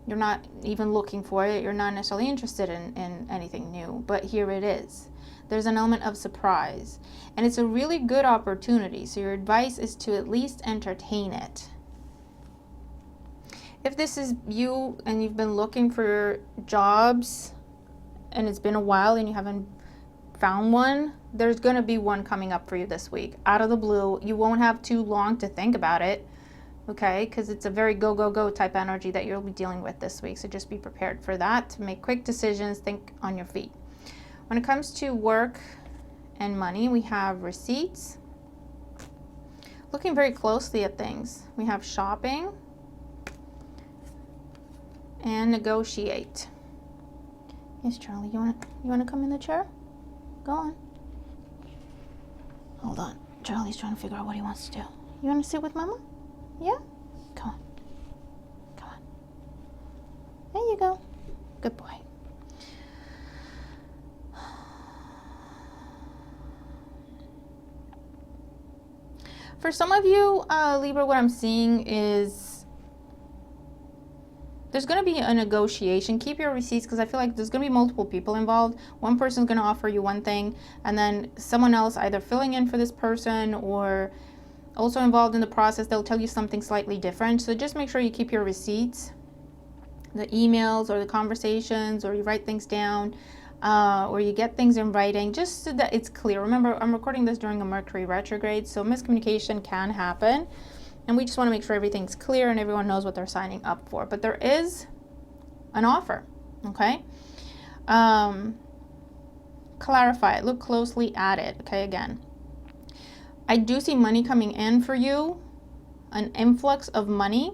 You're not even looking for it. You're not necessarily interested in anything new, but here it is. There's an element of surprise, and it's a really good opportunity. So your advice is to at least entertain it. If this is you and you've been looking for jobs and it's been a while and you haven't found one, there's going to be one coming up for you this week out of the blue. You won't have too long to think about it, okay? Because it's a very go, go, go type energy that you'll be dealing with this week. So just be prepared for that, to make quick decisions, think on your feet. When it comes to work and money, we have receipts. Looking very closely at things. We have shopping and negotiate. Yes, Charlie, you want to come in the chair? Go on. Hold on. Charlie's trying to figure out what he wants to do. You want to sit with Mama? Yeah? Come on. Come on. There you go. Good boy. For some of you, Libra, what I'm seeing is there's going to be a negotiation. Keep your receipts, because I feel like there's going to be multiple people involved. One person's going to offer you one thing, and then someone else either filling in for this person or also involved in the process, they'll tell you something slightly different. So just make sure you keep your receipts, the emails or the conversations, or you write things down, or you get things in writing, just so that it's clear. Remember, I'm recording this during a Mercury retrograde, so miscommunication can happen. And we just want to make sure everything's clear and everyone knows what they're signing up for. But there is an offer, okay? Clarify it. Look closely at it, okay? Again, I do see money coming in for you, an influx of money.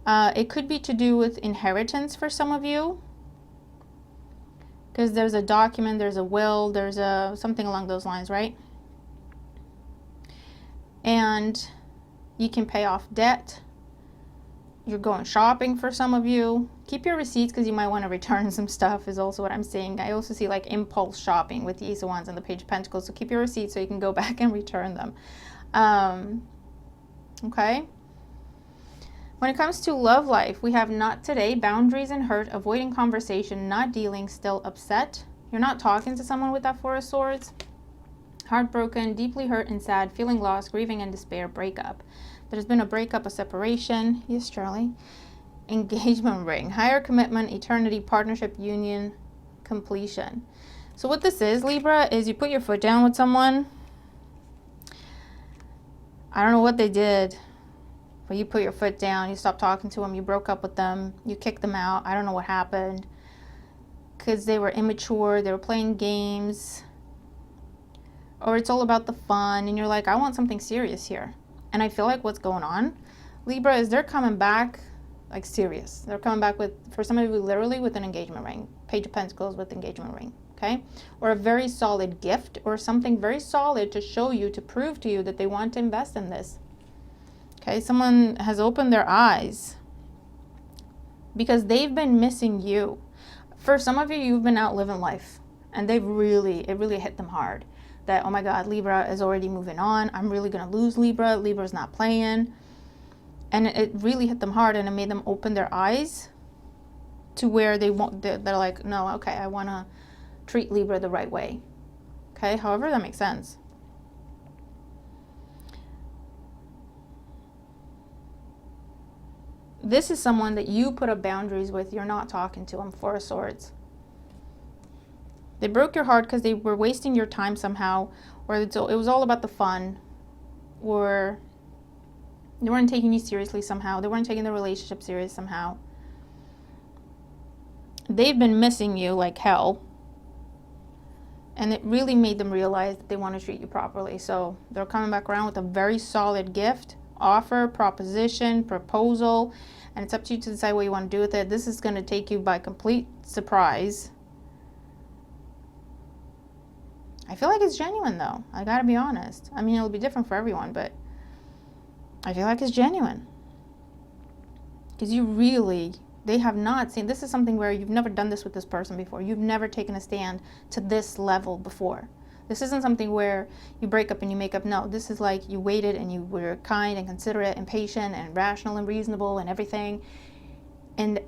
It could be to do with inheritance for some of you, because there's a document, there's a will, there's something along those lines, right? And you can pay off debt. You're going shopping for some of you. Keep your receipts because you might want to return some stuff is also what I'm saying. I also see like impulse shopping with the Ace of Wands and the Page of Pentacles. So keep your receipts so you can go back and return them. Okay. When it comes to love life, we have not today, boundaries and hurt, avoiding conversation, not dealing, still upset. You're not talking to someone with that Four of Swords. Heartbroken, deeply hurt and sad, feeling lost, grieving and despair, breakup. There's been a breakup, a separation. Yes, Charlie. Engagement ring, higher commitment, eternity, partnership, union, completion. So what this is, Libra, is you put your foot down with someone. I don't know what they did, but you put your foot down, you stopped talking to them, you broke up with them, you kicked them out. I don't know what happened. Because they were immature, they were playing games. Or it's all about the fun, and you're like, I want something serious here. And I feel like what's going on, Libra, is they're coming back like serious. They're coming back with, for some of you, literally with an engagement ring. Page of Pentacles with engagement ring, okay? Or a very solid gift or something very solid to show you, to prove to you that they want to invest in this. Okay, someone has opened their eyes because they've been missing you. For some of you, you've been out living life and it really hit them hard. That, oh my God, Libra is already moving on. I'm really going to lose Libra. Libra's not playing. And it really hit them hard, and it made them open their eyes to where they're like, no, okay, I want to treat Libra the right way. Okay, however that makes sense. This is someone that you put up boundaries with. You're not talking to them. Four of Swords. They broke your heart because they were wasting your time somehow, or it was all about the fun, or they weren't taking you seriously somehow. They weren't taking the relationship serious somehow. They've been missing you like hell, and it really made them realize that they want to treat you properly. So they're coming back around with a very solid gift, offer, proposition, proposal, and it's up to you to decide what you want to do with it. This is going to take you by complete surprise. I feel like it's genuine though. I gotta be honest. I mean, it'll be different for everyone, but I feel like it's genuine. Because they have not seen, this is something where you've never done this with this person before. You've never taken a stand to this level before. This isn't something where you break up and you make up. No, this is like you waited and you were kind and considerate and patient and rational and reasonable and everything. And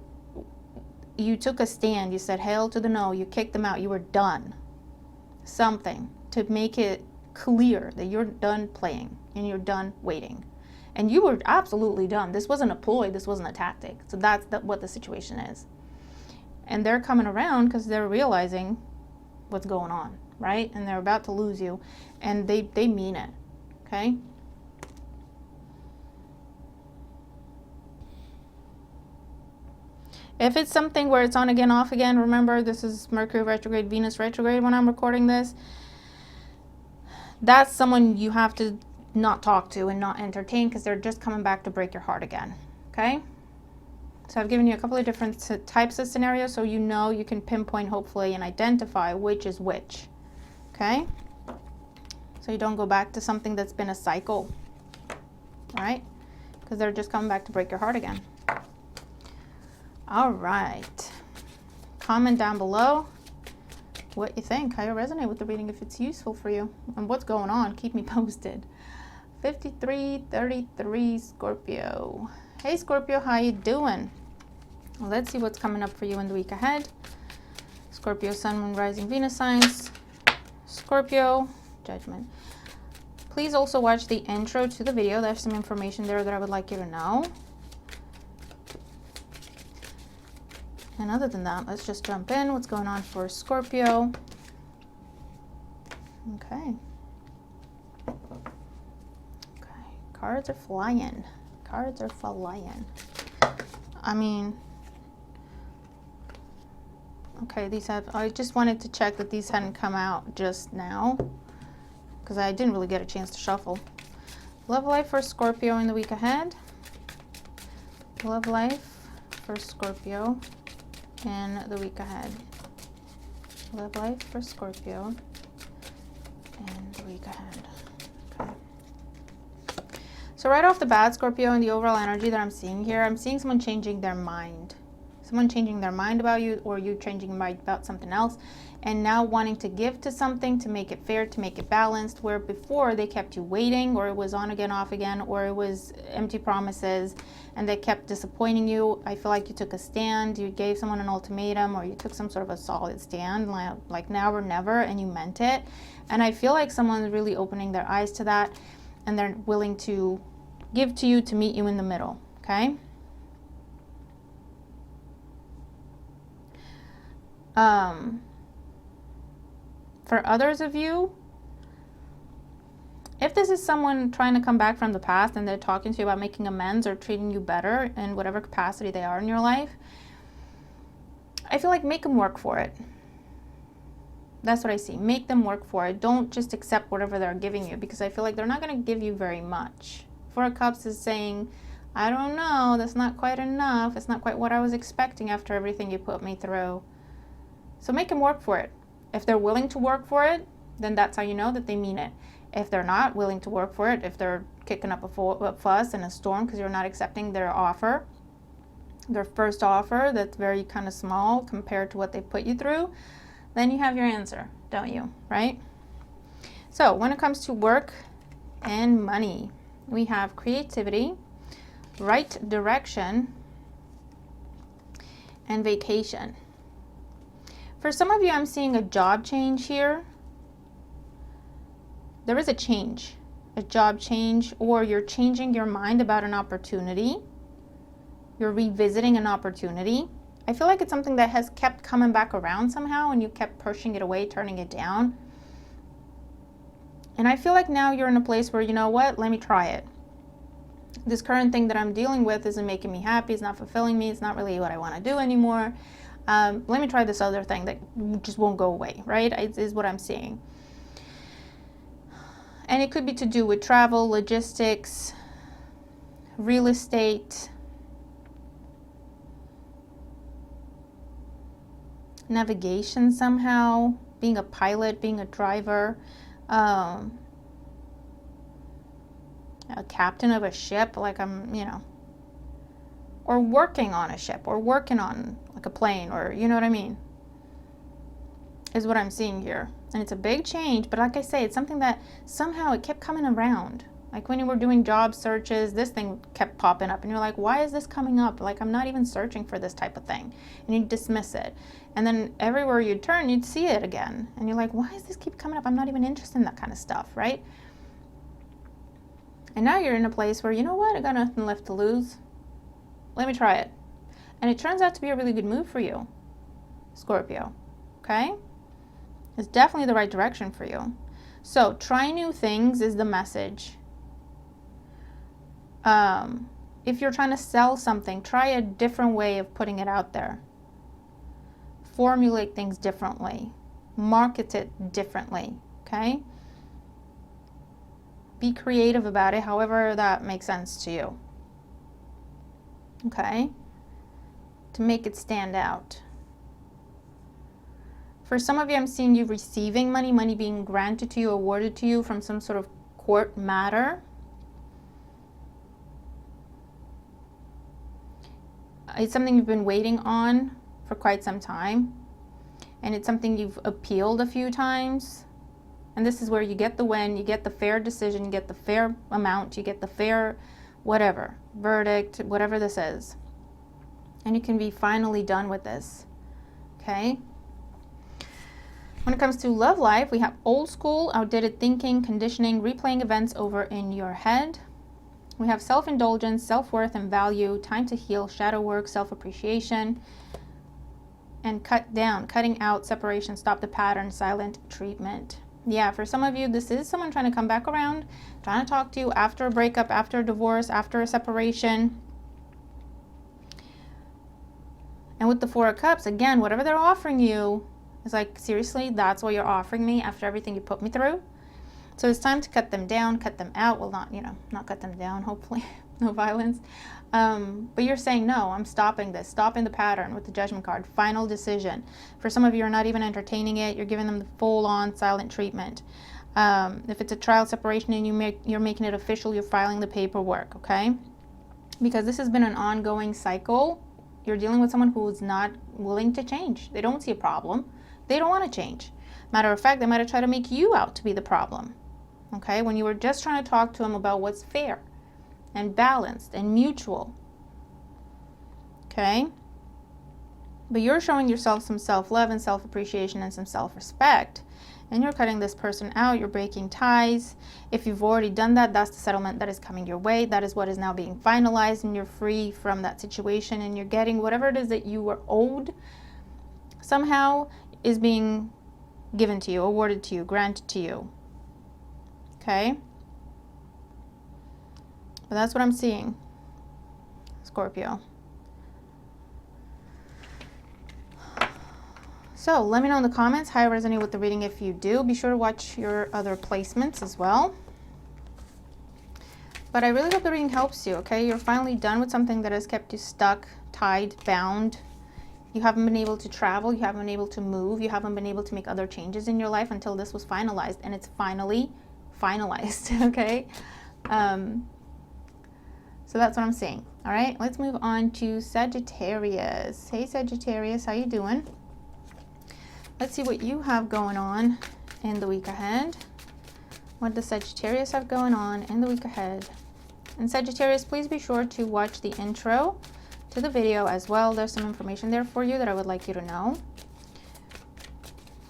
you took a stand. You said hail to the no. You kicked them out. You were done. Something to make it clear that you're done playing and you're done waiting. And you were absolutely done. This wasn't a ploy. This wasn't a tactic. So that's what the situation is. And they're coming around because they're realizing what's going on, right? And they're about to lose you. And they mean it, okay? If it's something where it's on again, off again, remember this is Mercury retrograde, Venus retrograde when I'm recording this. That's someone you have to not talk to and not entertain because they're just coming back to break your heart again, okay? So I've given you a couple of different types of scenarios so you know you can pinpoint hopefully and identify which is which, okay? So you don't go back to something that's been a cycle, all right? Because they're just coming back to break your heart again. All right, comment down below what you think, how you resonate with the reading, if it's useful for you, and what's going on. Keep me posted. 5333 Scorpio. Hey Scorpio, how you doing? Well, let's see what's coming up for you in the week ahead. Scorpio, Sun, Moon, Rising, Venus signs. Scorpio, Judgment. Please also watch the intro to the video. There's some information there that I would like you to know. And other than that, let's just jump in. What's going on for Scorpio? Okay. Okay. Cards are flying. Cards are flying. I mean, okay, these have, I just wanted to check that these hadn't come out just now because I didn't really get a chance to shuffle. Love life for Scorpio in the week ahead. Love life for Scorpio in the week ahead. Love life for Scorpio in the week ahead. Okay. So right off the bat, Scorpio, in the overall energy that I'm seeing here, I'm seeing someone changing their mind. Someone changing their mind about you, or you changing your mind about something else, and now wanting to give to something to make it fair, to make it balanced, where before they kept you waiting, or it was on again, off again, or it was empty promises, and they kept disappointing you. I feel like you took a stand, you gave someone an ultimatum, or you took some sort of a solid stand, like now or never, and you meant it. And I feel like someone's really opening their eyes to that, and they're willing to give to you, to meet you in the middle, okay? For others of you, if this is someone trying to come back from the past and they're talking to you about making amends or treating you better in whatever capacity they are in your life, I feel like make them work for it. That's what I see. Make them work for it. Don't just accept whatever they're giving you, because I feel like they're not going to give you very much. Four of Cups is saying, I don't know, that's not quite enough. It's not quite what I was expecting after everything you put me through. So make them work for it. If they're willing to work for it, then that's how you know that they mean it. If they're not willing to work for it, if they're kicking up a fuss and a storm because you're not accepting their offer, their first offer that's very kind of small compared to what they put you through, then you have your answer, don't you, right? So when it comes to work and money, we have creativity, right direction, and vacation. For some of you, I'm seeing a job change here. There is a change, a job change, or you're changing your mind about an opportunity. You're revisiting an opportunity. I feel like it's something that has kept coming back around somehow, and you kept pushing it away, turning it down. And I feel like now you're in a place where, you know what, let me try it. This current thing that I'm dealing with isn't making me happy. It's not fulfilling me. It's not really what I want to do anymore. Let me try this other thing that just won't go away, right? Is what I'm seeing. And it could be to do with travel, logistics, real estate, navigation somehow, being a pilot, being a driver, a captain of a ship, like I'm, you know, or working on a ship, or working on like a plane, or you know what I mean, is what I'm seeing here. And it's a big change, but like I say, it's something that somehow it kept coming around. Like when you were doing job searches, this thing kept popping up and you're like, why is this coming up? Like, I'm not even searching for this type of thing. And you dismiss it. And then everywhere you'd turn, you'd see it again. And you're like, why does this keep coming up? I'm not even interested in that kind of stuff, right? And now you're in a place where, you know what? I got nothing left to lose. Let me try it. And it turns out to be a really good move for you, Scorpio, okay? It's definitely the right direction for you. So try new things is the message. If you're trying to sell something, try a different way of putting it out there. Formulate things differently. Market it differently, okay? Be creative about it, however that makes sense to you. Okay? To make it stand out. For some of you, I'm seeing you receiving money, money being granted to you, awarded to you from some sort of court matter. It's something you've been waiting on for quite some time. And it's something you've appealed a few times. And this is where you get the win, you get the fair decision, you get the fair amount, you get the fair whatever, verdict, whatever this is. And you can be finally done with this. Okay? When it comes to love life, we have old school, outdated thinking, conditioning, replaying events over in your head. We have self-indulgence, self-worth and value, time to heal, shadow work, self-appreciation, and cutting out, separation, stop the pattern, silent treatment. Yeah, for some of you, this is someone trying to come back around, trying to talk to you after a breakup, after a divorce, after a separation. And with the Four of Cups, again, whatever they're offering you is like, seriously, that's what you're offering me after everything you put me through? So it's time to cut them down, cut them out. Well, not cut them down, hopefully. No violence. But you're saying, no, I'm stopping this. Stopping the pattern with the Judgment card. Final decision. For some of you, you're not even entertaining it. You're giving them the full-on silent treatment. If it's a trial separation and you're making it official, you're filing the paperwork, okay? Because this has been an ongoing cycle. You're dealing with someone who is not willing to change. They don't see a problem. They don't want to change. Matter of fact, they might have tried to make you out to be the problem, okay? When you were just trying to talk to them about what's fair and balanced and mutual, okay? But you're showing yourself some self-love and self-appreciation and some self-respect, and you're cutting this person out. You're breaking ties. If you've already done that, that's the settlement that is coming your way. That is what is now being finalized, and you're free from that situation, and you're getting whatever it is that you were owed somehow is being given to you, awarded to you, granted to you, okay? But that's what I'm seeing, Scorpio. So let me know in the comments how you resonate with the reading. If you do, be sure to watch your other placements as well. But I really hope the reading helps you, okay? You're finally done with something that has kept you stuck, tied, bound. You haven't been able to travel. You haven't been able to move. You haven't been able to make other changes in your life until this was finalized. And it's finally finalized, okay? So that's what I'm saying. All right, let's move on to Sagittarius. Hey, Sagittarius, how you doing? Let's see what you have going on in the week ahead. What does Sagittarius have going on in the week ahead? And Sagittarius, please be sure to watch the intro to the video as well. There's some information there for you that I would like you to know,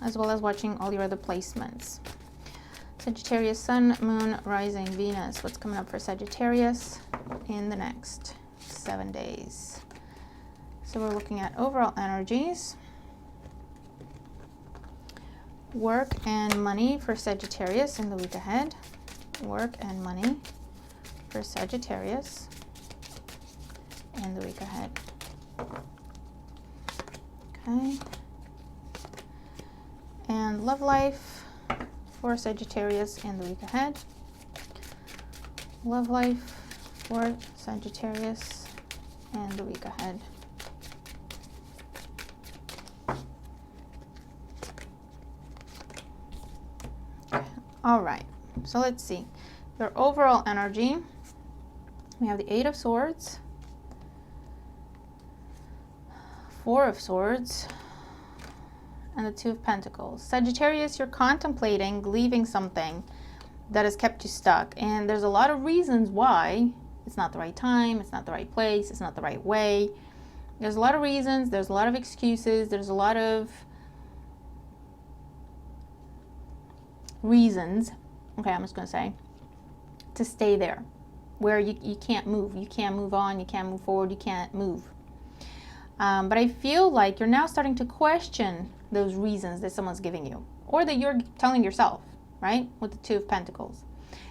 as well as watching all your other placements. Sagittarius, Sun, Moon, Rising, Venus. What's coming up for Sagittarius in the next 7 days? So we're looking at overall energies. Work and money for Sagittarius in the week ahead. Work and money for Sagittarius in the week ahead. Okay. And love life for Sagittarius in the week ahead. Love life for Sagittarius in the week ahead. All right, so let's see. Your overall energy. We have the Eight of Swords, Four of Swords, and the Two of Pentacles. Sagittarius, you're contemplating leaving something that has kept you stuck. And there's a lot of reasons why. It's not the right time, it's not the right place, it's not the right way. There's a lot of reasons, there's a lot of excuses, there's a lot of reasons, okay, I'm just going to say, to stay there where you can't move. You can't move on, you can't move forward, you can't move. But I feel like you're now starting to question those reasons that someone's giving you, or that you're telling yourself, right, with the Two of Pentacles.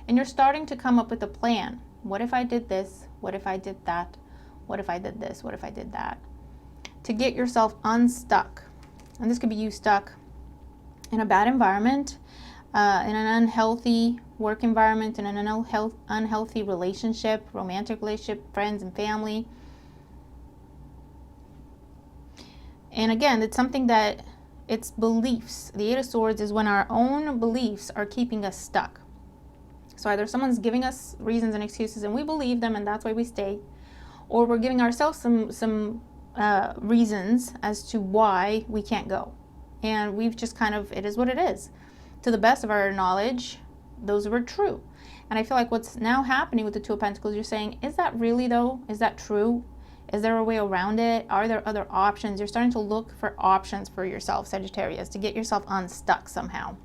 And you're starting to come up with a plan. What if I did this? What if I did that? What if I did this? What if I did that? To get yourself unstuck. And this could be you stuck in a bad environment, in an unhealthy work environment, in an unhealthy relationship, romantic relationship, friends and family. And again, it's something that, it's beliefs. The Eight of Swords is when our own beliefs are keeping us stuck. So either someone's giving us reasons and excuses and we believe them and that's why we stay, or we're giving ourselves some reasons as to why we can't go. And we've just kind of, it is what it is. To the best of our knowledge, those were true. And I feel like what's now happening with the Two of Pentacles, you're saying, is that really though? Is that true? Is there a way around it? Are there other options? You're starting to look for options for yourself, Sagittarius, to get yourself unstuck somehow.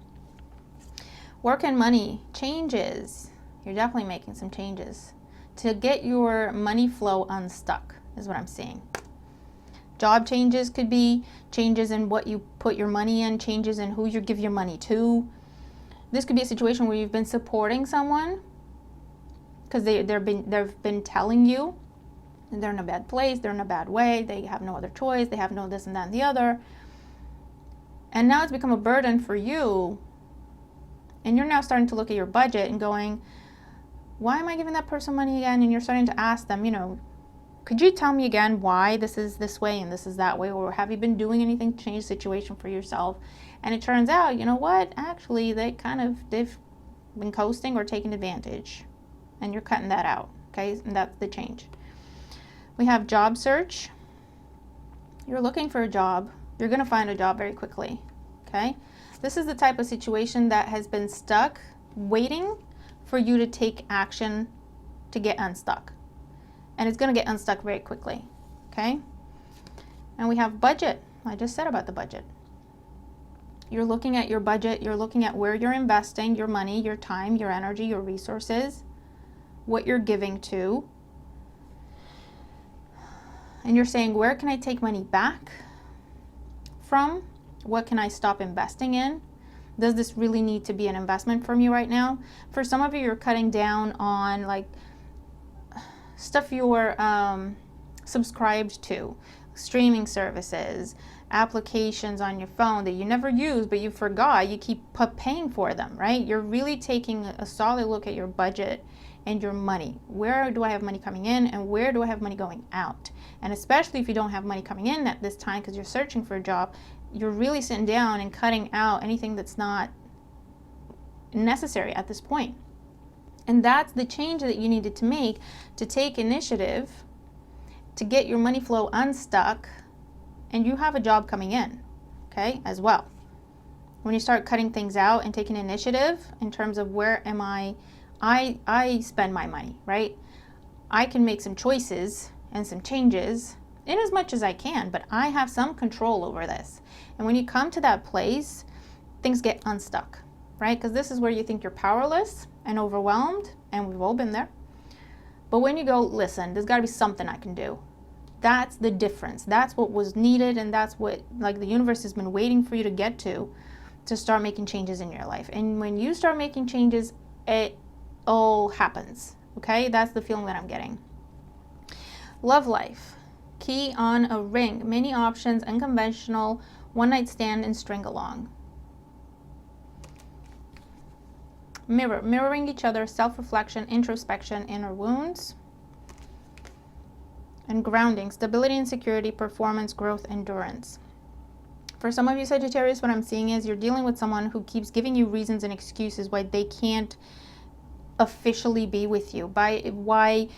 Work and money, changes. You're definitely making some changes to get your money flow unstuck, is what I'm seeing. Job changes could be changes in what you put your money in, changes in who you give your money to. This could be a situation where you've been supporting someone because they've been telling you they're in a bad place, they're in a bad way, they have no other choice, they have no this and that and the other. And now it's become a burden for you. And you're now starting to look at your budget and going, why am I giving that person money again? And you're starting to ask them, you know, could you tell me again why this is this way and this is that way? Or have you been doing anything to change the situation for yourself? And it turns out, you know what? Actually, they've been coasting or taking advantage. And you're cutting that out, okay? And that's the change. We have job search. You're looking for a job. You're going to find a job very quickly, okay? This is the type of situation that has been stuck, waiting for you to take action to get unstuck. And it's going to get unstuck very quickly, okay? And we have budget. I just said about the budget. You're looking at your budget. You're looking at where you're investing your money, your time, your energy, your resources, what you're giving to. And you're saying, where can I take money back from? What can I stop investing in? Does this really need to be an investment from you right now? For some of you, you're cutting down on like stuff you're subscribed to, streaming services, applications on your phone that you never use, but you forgot, you keep paying for them, right? You're really taking a solid look at your budget and your money. Where do I have money coming in and where do I have money going out? And especially if you don't have money coming in at this time because you're searching for a job, you're really sitting down and cutting out anything that's not necessary at this point. And that's the change that you needed to make to take initiative to get your money flow unstuck, and you have a job coming in, okay, as well. When you start cutting things out and taking initiative in terms of where am I spend my money, right? I can make some choices and some changes in as much as I can, but I have some control over this. And when you come to that place, things get unstuck, right? Because this is where you think you're powerless and overwhelmed, and we've all been there. But when you go, listen, there's got to be something I can do. That's the difference. That's what was needed, and that's what like the universe has been waiting for you to get to start making changes in your life. And when you start making changes, it all happens, okay? That's the feeling that I'm getting. Love life. Key on a ring. Many options, unconventional, one-night stand, and string along. Mirroring each other, self-reflection, introspection, inner wounds. And grounding, stability and security, performance, growth, endurance. For some of you Sagittarius, what I'm seeing is you're dealing with someone who keeps giving you reasons and excuses why they can't officially be with you, why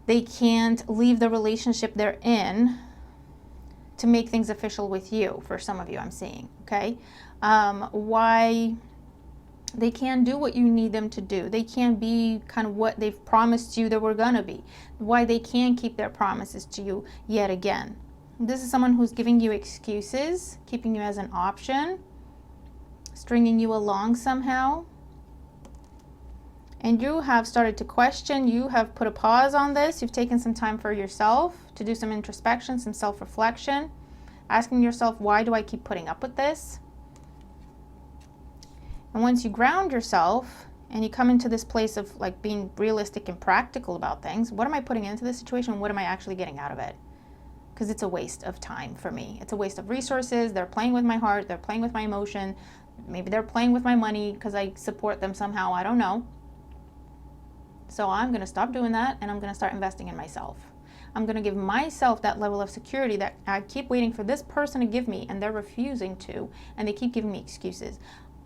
they can't leave the relationship they're in to make things official with you. For some of you, I'm seeing, okay? Why they can't do what you need them to do. They can't be kind of what they've promised you they were gonna be. Why they can't keep their promises to you yet again. This is someone who's giving you excuses, keeping you as an option, stringing you along somehow. And you have started to question, you have put a pause on this, you've taken some time for yourself to do some introspection, some self-reflection, asking yourself, why do I keep putting up with this? And once you ground yourself and you come into this place of like being realistic and practical about things, what am I putting into this situation? What am I actually getting out of it? Because it's a waste of time for me. It's a waste of resources. They're playing with my heart. They're playing with my emotion. Maybe they're playing with my money because I support them somehow. I don't know. So I'm going to stop doing that and I'm going to start investing in myself. I'm going to give myself that level of security that I keep waiting for this person to give me and they're refusing to, and they keep giving me excuses.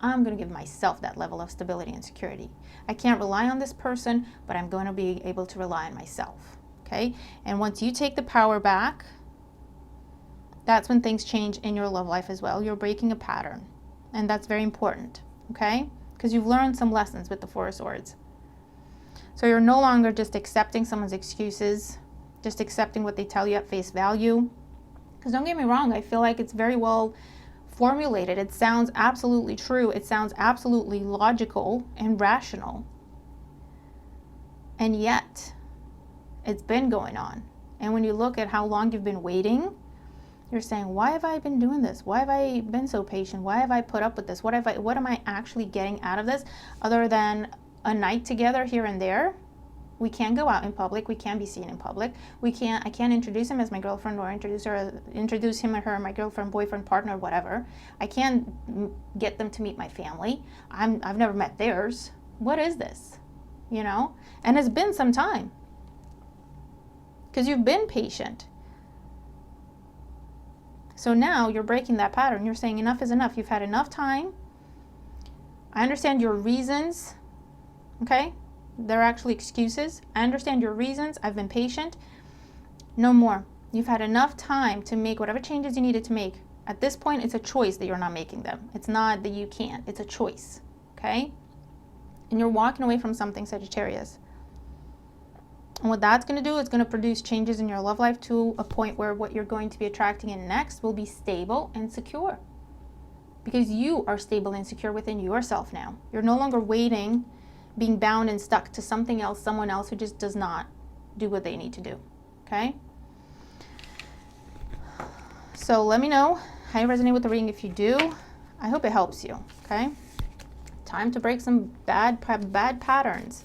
I'm going to give myself that level of stability and security. I can't rely on this person, but I'm going to be able to rely on myself, okay? And once you take the power back, that's when things change in your love life as well. You're breaking a pattern, and that's very important, okay? Because you've learned some lessons with the Four of Swords. So you're no longer just accepting someone's excuses, just accepting what they tell you at face value. Because don't get me wrong, I feel like it's very well formulated. It sounds absolutely true. It sounds absolutely logical and rational. And yet, it's been going on. And when you look at how long you've been waiting, you're saying, why have I been doing this? Why have I been so patient? Why have I put up with this? What am I actually getting out of this other than a night together here and there? We can't go out in public. We can't be seen in public. I can't introduce him as my girlfriend or introduce him or her, my girlfriend, boyfriend, partner, whatever. I can't get them to meet my family. I've never met theirs. What is this? You know? And it's been some time. Because you've been patient. So now you're breaking that pattern. You're saying enough is enough. You've had enough time. I understand your reasons, okay? They're actually excuses. I understand your reasons. I've been patient. No more. You've had enough time to make whatever changes you needed to make. At this point, it's a choice that you're not making them. It's not that you can't. It's a choice, okay? And you're walking away from something, Sagittarius. And what that's going to do is going to produce changes in your love life to a point where what you're going to be attracting in next will be stable and secure. Because you are stable and secure within yourself now. You're no longer waiting, being bound and stuck to something else, someone else who just does not do what they need to do, okay? So let me know how you resonate with the reading. If you do, I hope it helps you, okay? Time to break some bad patterns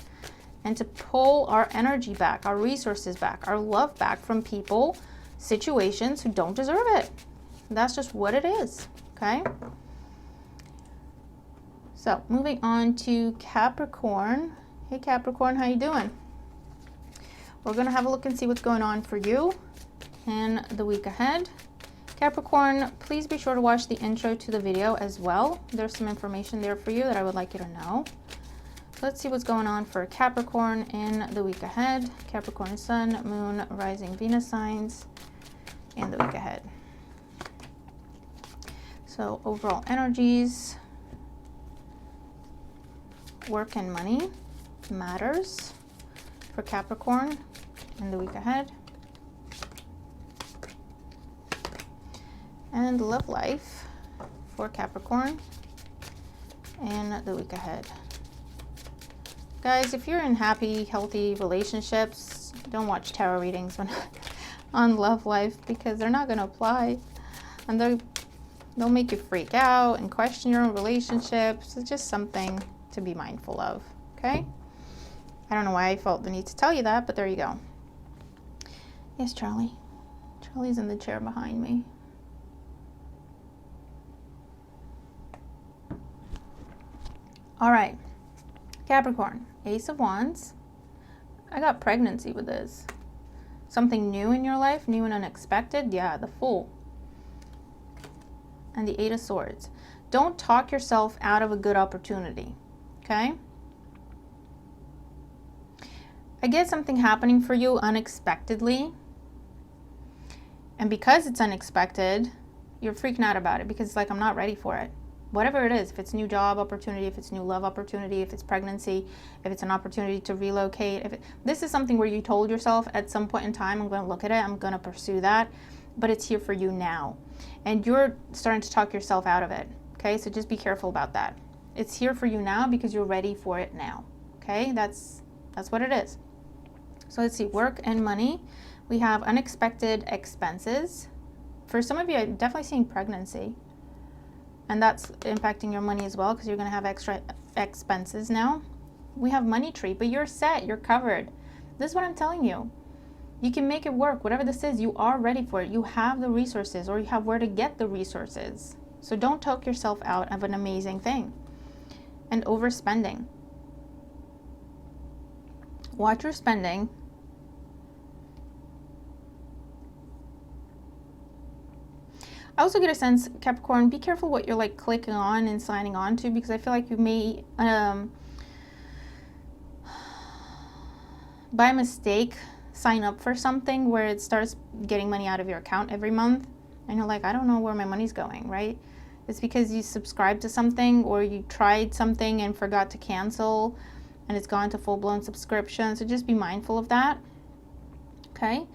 and to pull our energy back, our resources back, our love back from people, situations who don't deserve it. That's just what it is, okay? So moving on to Capricorn. Hey Capricorn, how you doing? We're going to have a look and see what's going on for you in the week ahead. Capricorn, please be sure to watch the intro to the video as well. There's some information there for you that I would like you to know. Let's see what's going on for Capricorn in the week ahead. Capricorn Sun, Moon, Rising, Venus signs in the week ahead. So overall energies, work and money matters for Capricorn in the week ahead. And love life for Capricorn in the week ahead. Guys, if you're in happy, healthy relationships, don't watch tarot readings on love life, because they're not going to apply. And they'll make you freak out and question your own relationships. It's just something to be mindful of, okay? I don't know why I felt the need to tell you that, but there you go. Yes, Charlie. Charlie's in the chair behind me. All right, Capricorn, Ace of Wands. I got pregnancy with this. Something new in your life, new and unexpected. Yeah, the Fool. And the Eight of Swords. Don't talk yourself out of a good opportunity, okay? I get something happening for you unexpectedly. And because it's unexpected, you're freaking out about it because it's like, I'm not ready for it. Whatever it is, if it's new job opportunity, if it's new love opportunity, if it's pregnancy, if it's an opportunity to relocate, this is something where you told yourself at some point in time, I'm going to look at it, I'm going to pursue that, but it's here for you now. And you're starting to talk yourself out of it, okay? So just be careful about that. It's here for you now because you're ready for it now, okay? That's what it is. So let's see, work and money. We have unexpected expenses. For some of you, I'm definitely seeing pregnancy. And that's impacting your money as well because you're going to have extra expenses now. We have money tree, but you're set. You're covered. This is what I'm telling you. You can make it work. Whatever this is, you are ready for it. You have the resources, or you have where to get the resources. So don't talk yourself out of an amazing thing. And overspending. Watch your spending. I also get a sense, Capricorn, be careful what you're like clicking on and signing on to, because I feel like you may, by mistake, sign up for something where it starts getting money out of your account every month. And you're like, I don't know where my money's going, right? It's because you subscribed to something or you tried something and forgot to cancel and it's gone to full-blown subscription. So just be mindful of that, okay?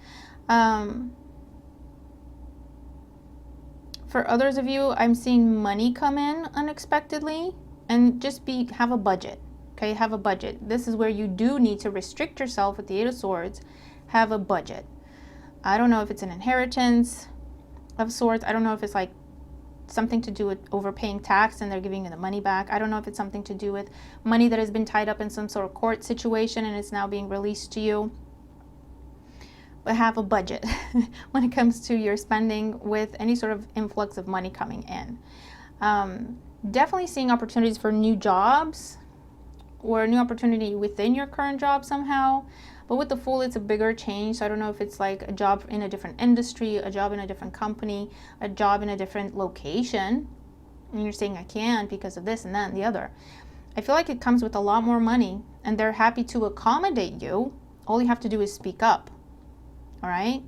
For others of you, I'm seeing money come in unexpectedly, and just have a budget, okay? Have a budget. This is where you do need to restrict yourself with the Eight of Swords. Have a budget. I don't know if it's an inheritance of sorts. I don't know if it's like something to do with overpaying tax and they're giving you the money back. I don't know if it's something to do with money that has been tied up in some sort of court situation and it's now being released to you. But have a budget when it comes to your spending with any sort of influx of money coming in. Definitely seeing opportunities for new jobs or a new opportunity within your current job somehow. But with the Fool, it's a bigger change. So I don't know if it's like a job in a different industry, a job in a different company, a job in a different location. And you're saying, I can't because of this and that and the other. I feel like it comes with a lot more money, and they're happy to accommodate you. All you have to do is speak up. All right?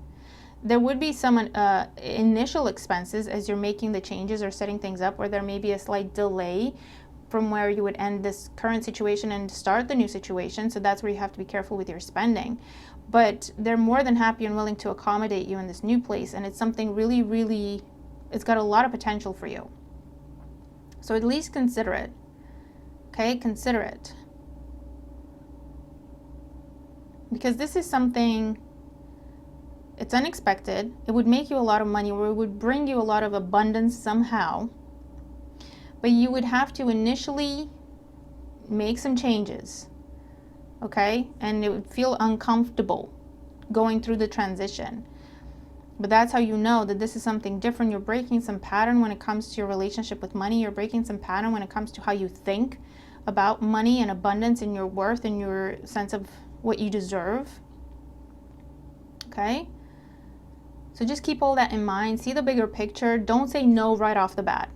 There would be some initial expenses as you're making the changes or setting things up, or there may be a slight delay from where you would end this current situation and start the new situation. So that's where you have to be careful with your spending. But they're more than happy and willing to accommodate you in this new place. And it's something really, really, it's got a lot of potential for you. So at least consider it. Okay, consider it. Because this is something, it's unexpected. It would make you a lot of money, or it would bring you a lot of abundance somehow. But you would have to initially make some changes, okay? And it would feel uncomfortable going through the transition. But that's how you know that this is something different. You're breaking some pattern when it comes to your relationship with money. You're breaking some pattern when it comes to how you think about money and abundance and your worth and your sense of what you deserve, okay? So just keep all that in mind. See the bigger picture. Don't say no right off the bat.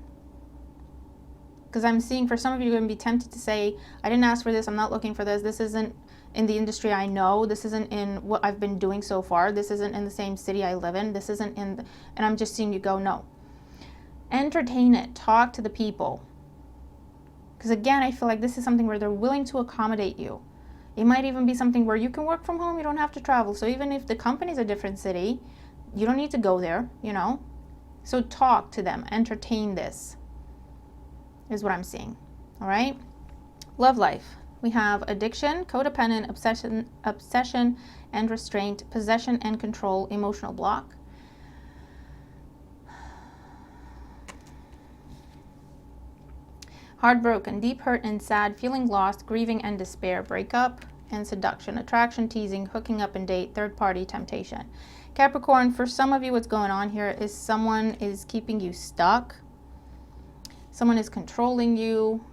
Because I'm seeing for some of you, you're going to be tempted to say, I didn't ask for this. I'm not looking for this. This isn't in the industry I know. This isn't in what I've been doing so far. This isn't in the same city I live in. This isn't in, and I'm just seeing you go, no. Entertain it. Talk to the people. Because again, I feel like this is something where they're willing to accommodate you. It might even be something where you can work from home. You don't have to travel. So even if the company's a different city, you don't need to go there, you know. So talk to them. Entertain this. Is what I'm seeing. All right. Love life. We have addiction, codependent, obsession and restraint, possession and control, emotional block. Heartbroken, deep hurt and sad, feeling lost, grieving and despair, breakup and seduction, attraction, teasing, hooking up and date, third party, temptation. Capricorn, for some of you, what's going on here is someone is keeping you stuck. Someone is controlling you.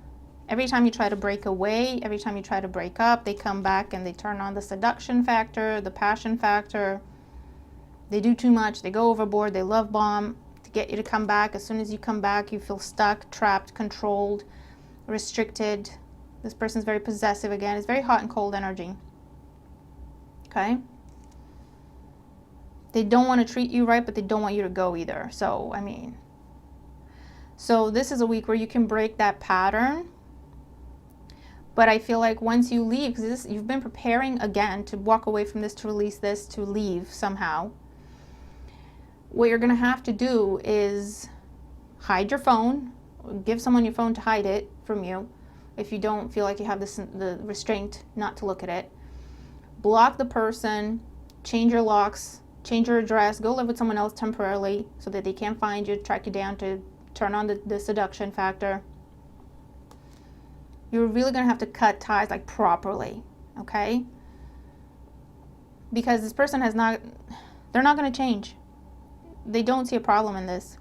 Every time you try to break away, every time you try to break up, they come back and they turn on the seduction factor, the passion factor. They do too much. They go overboard. They love bomb to get you to come back. As soon as you come back, you feel stuck, trapped, controlled, restricted. This person's very possessive again. It's very hot and cold energy. Okay? They don't want to treat you right, but they don't want you to go either. So, I mean... So this is a week where you can break that pattern. But I feel like once you leave, because you've been preparing again to walk away from this, to release this, to leave somehow. What you're going to have to do is hide your phone. Give someone your phone to hide it from you. If you don't feel like you have the restraint not to look at it. Block the person. Change your locks. Change your address. Go live with someone else temporarily so that they can't find you, track you down, to turn on the seduction factor. You're really going to have to cut ties like properly, okay? Because this person they're not going to change. They don't see a problem in this.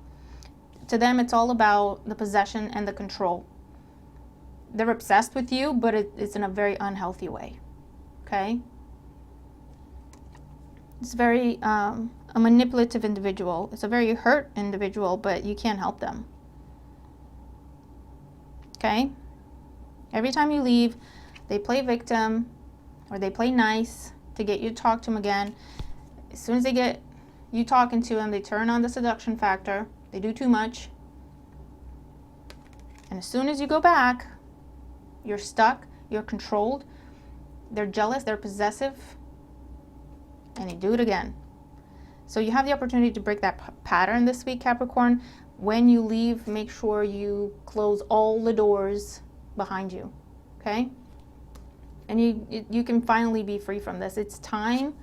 To them, it's all about the possession and the control. They're obsessed with you, but it's in a very unhealthy way, okay? It's very a manipulative individual. It's a very hurt individual, but you can't help them. Okay? Every time you leave, they play victim or they play nice to get you to talk to them again. As soon as they get you talking to them, they turn on the seduction factor. They do too much. And as soon as you go back, you're stuck, you're controlled, they're jealous, they're possessive, and you do it again. So you have the opportunity to break that pattern this week, Capricorn. When you leave, make sure you close all the doors behind you, okay? And you can finally be free from this. It's time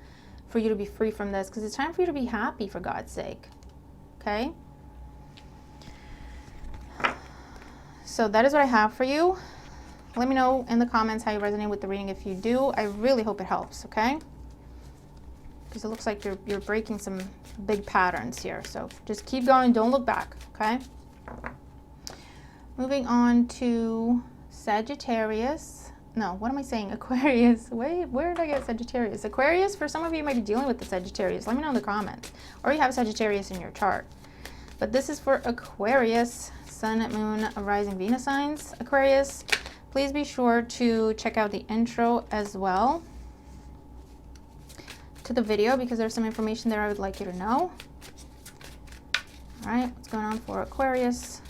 for you to be free from this because it's time for you to be happy, for God's sake, okay? So that is what I have for you. Let me know in the comments how you resonate with the reading. If you do, I really hope it helps, okay? Because it looks like you're breaking some big patterns here. So just keep going. Don't look back, okay? Moving on to Sagittarius. no, what am I saying? Aquarius. Wait, where did I get Sagittarius? Aquarius, for some of you might be dealing with the Sagittarius. Let me know in the comments. Or you have a Sagittarius in your chart. But this is for Aquarius, Sun, Moon, Rising, Venus signs. Aquarius, please be sure to check out the intro as well to the video, because there's some information there I would like you to know. All right, what's going on for Aquarius,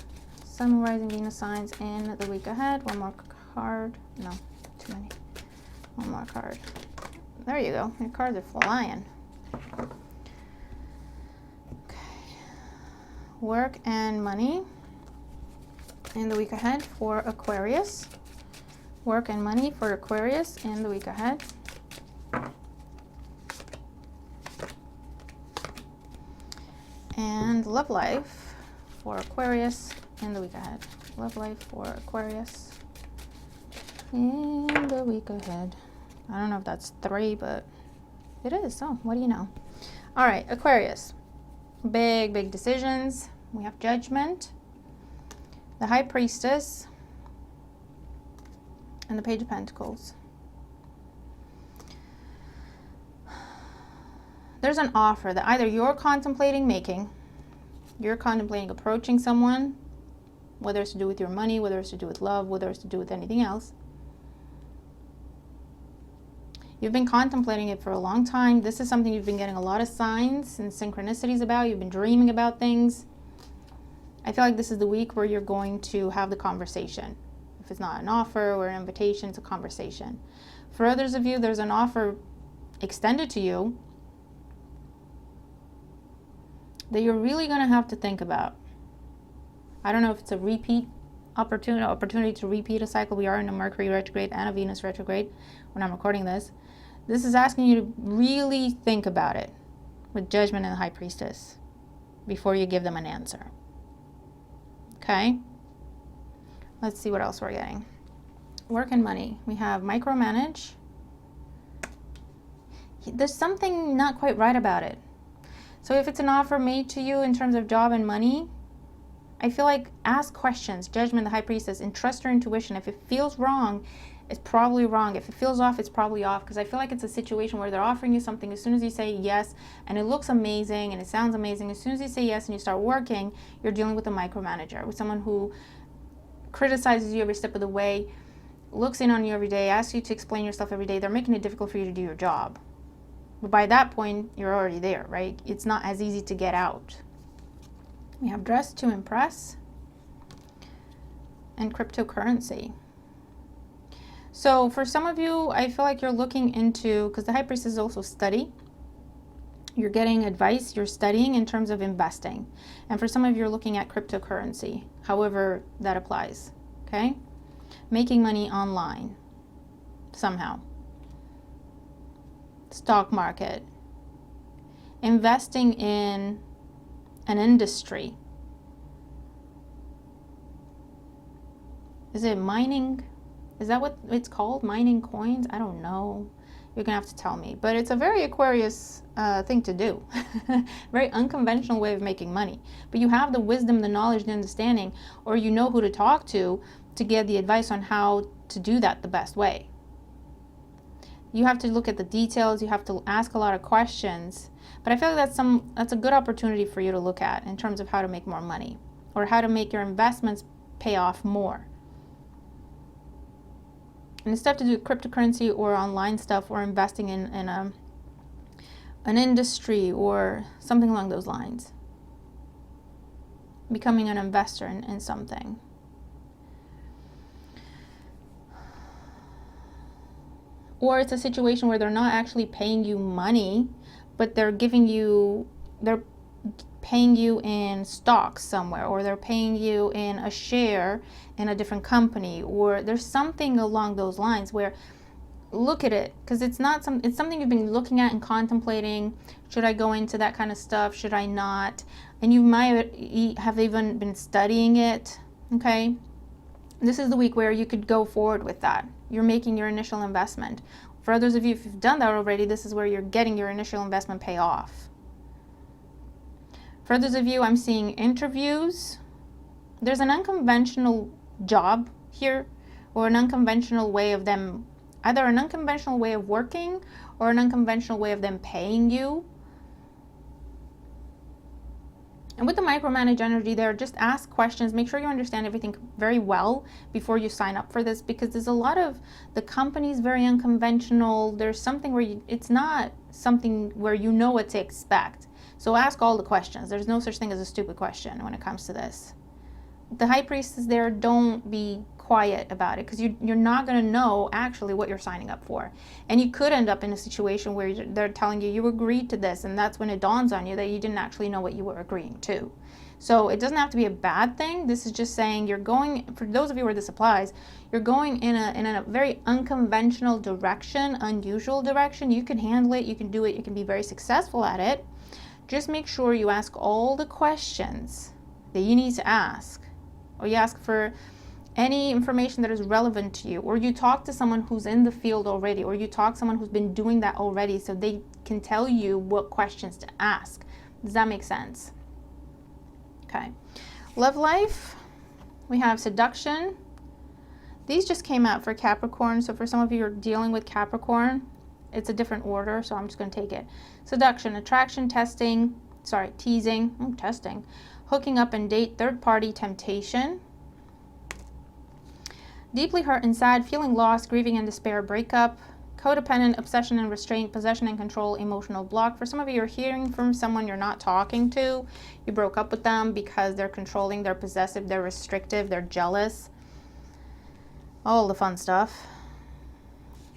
Sun, Moon, Rising, Venus signs in the week ahead? One more card. No, too many. One more card. There you go. Your cards are flying. Okay. Work and money in the week ahead for Aquarius. Work and money for Aquarius in the week ahead. And love life for Aquarius in the week ahead. Love life for Aquarius in the week ahead. I don't know if that's 3, but it is. So what do you know? All right, Aquarius. Big decisions. We have Judgment, the High Priestess, and the Page of Pentacles. There's an offer that either you're contemplating making, you're contemplating approaching someone, whether it's to do with your money, whether it's to do with love, whether it's to do with anything else. You've been contemplating it for a long time. This is something you've been getting a lot of signs and synchronicities about. You've been dreaming about things. I feel like this is the week where you're going to have the conversation. If it's not an offer or an invitation, it's a conversation. For others of you, there's an offer extended to you that you're really going to have to think about. I don't know if it's a repeat opportunity to repeat a cycle. We are in a Mercury retrograde and a Venus retrograde when I'm recording this. This is asking you to really think about it with Judgment and the High Priestess before you give them an answer. Okay? Let's see what else we're getting. Work and money. We have micromanage. There's something not quite right about it. So if it's an offer made to you in terms of job and money, I feel like ask questions. Judgment, the High Priestess, and trust your intuition. If it feels wrong, it's probably wrong. If it feels off, it's probably off. Because I feel like it's a situation where they're offering you something. As soon as you say yes, and it looks amazing, and it sounds amazing, as soon as you say yes and you start working, you're dealing with a micromanager, with someone who criticizes you every step of the way, looks in on you every day, asks you to explain yourself every day. They're making it difficult for you to do your job. But by that point, you're already there, right? It's not as easy to get out. We have Dress to Impress and cryptocurrency. So for some of you, I feel like you're looking into, because the High Priestess is also study. You're getting advice, you're studying in terms of investing. And for some of you, you're looking at cryptocurrency, however that applies, okay? Making money online, somehow. Stock market. Investing in an industry. Is it mining? Is that what it's called? Mining coins? I don't know. You're gonna have to tell me. But it's a very Aquarius thing to do. Very unconventional way of making money. But you have the wisdom, the knowledge, the understanding, or you know who to talk to get the advice on how to do that the best way. You have to look at the details. You have to ask a lot of questions. But I feel like that's a good opportunity for you to look at in terms of how to make more money or how to make your investments pay off more. And it's stuff to do with cryptocurrency or online stuff or investing in an industry or something along those lines. Becoming an investor in something. Or it's a situation where they're not actually paying you money, but they're paying you in stocks somewhere, or they're paying you in a share in a different company, or there's something along those lines where look at it, because it's something you've been looking at and contemplating. Should I go into that kind of stuff? Should I not? And you might have even been studying it. Okay, this is the week where you could go forward with that. You're making your initial investment. For others of you, if you've done that already, this is where you're getting your initial investment pay off. For others of you, I'm seeing interviews. There's an unconventional job here or an unconventional way of them, either an unconventional way of working or an unconventional way of them paying you. And with the micromanage energy there, just ask questions. Make sure you understand everything very well before you sign up for this, because there's a lot of, the company's very unconventional. There's something where it's not something where you know what to expect. So ask all the questions. There's no such thing as a stupid question when it comes to this. The High Priestess there, don't be quiet about it, because you're not going to know actually what you're signing up for. And you could end up in a situation where they're telling you you agreed to this, and that's when it dawns on you that you didn't actually know what you were agreeing to. So it doesn't have to be a bad thing. This is just saying you're going, for those of you where this applies, you're going in a very unconventional direction, unusual direction. You can handle it, you can do it, you can be very successful at it. Just make sure you ask all the questions that you need to ask, or you ask for any information that is relevant to you, or you talk to someone who's in the field already, or you talk to someone who's been doing that already, so they can tell you what questions to ask. Does that make sense? Okay. Love life, we have seduction. These just came out for Capricorn, so for some of you who are dealing with Capricorn, it's a different order, so I'm just going to take it. Seduction, attraction, teasing, hooking up and date, third party, temptation. Deeply hurt and sad, feeling lost, grieving and despair, breakup, codependent, obsession and restraint, possession and control, emotional block. For some of you, you're hearing from someone you're not talking to. You broke up with them because they're controlling, they're possessive, they're restrictive, they're jealous. All the fun stuff.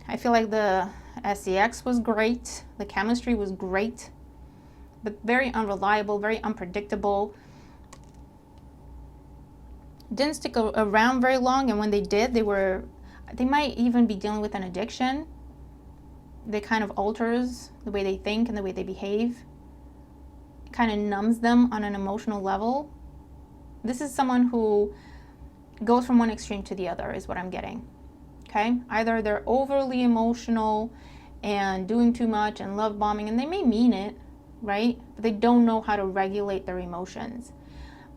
I feel like the sex was great. The chemistry was great, but very unreliable, very unpredictable. Didn't stick around very long, and when they did, they might even be dealing with an addiction. They kind of alters the way they think and the way they behave. It kind of numbs them on an emotional level. This is someone who goes from one extreme to the other, is what I'm getting. Okay? Either they're overly emotional and doing too much and love bombing, and they may mean it, right? But they don't know how to regulate their emotions.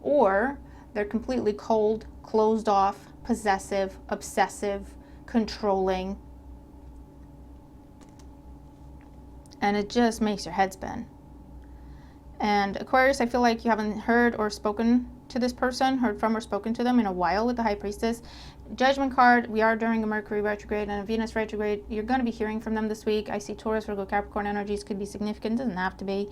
Or they're completely cold, closed off, possessive, obsessive, controlling. And it just makes your head spin. And Aquarius, I feel like you haven't heard or spoken to this person, heard from or spoken to them in a while with the High Priestess. Judgment card, we are during a Mercury retrograde and a Venus retrograde. You're going to be hearing from them this week. I see Taurus, Virgo, Capricorn energies could be significant, doesn't have to be.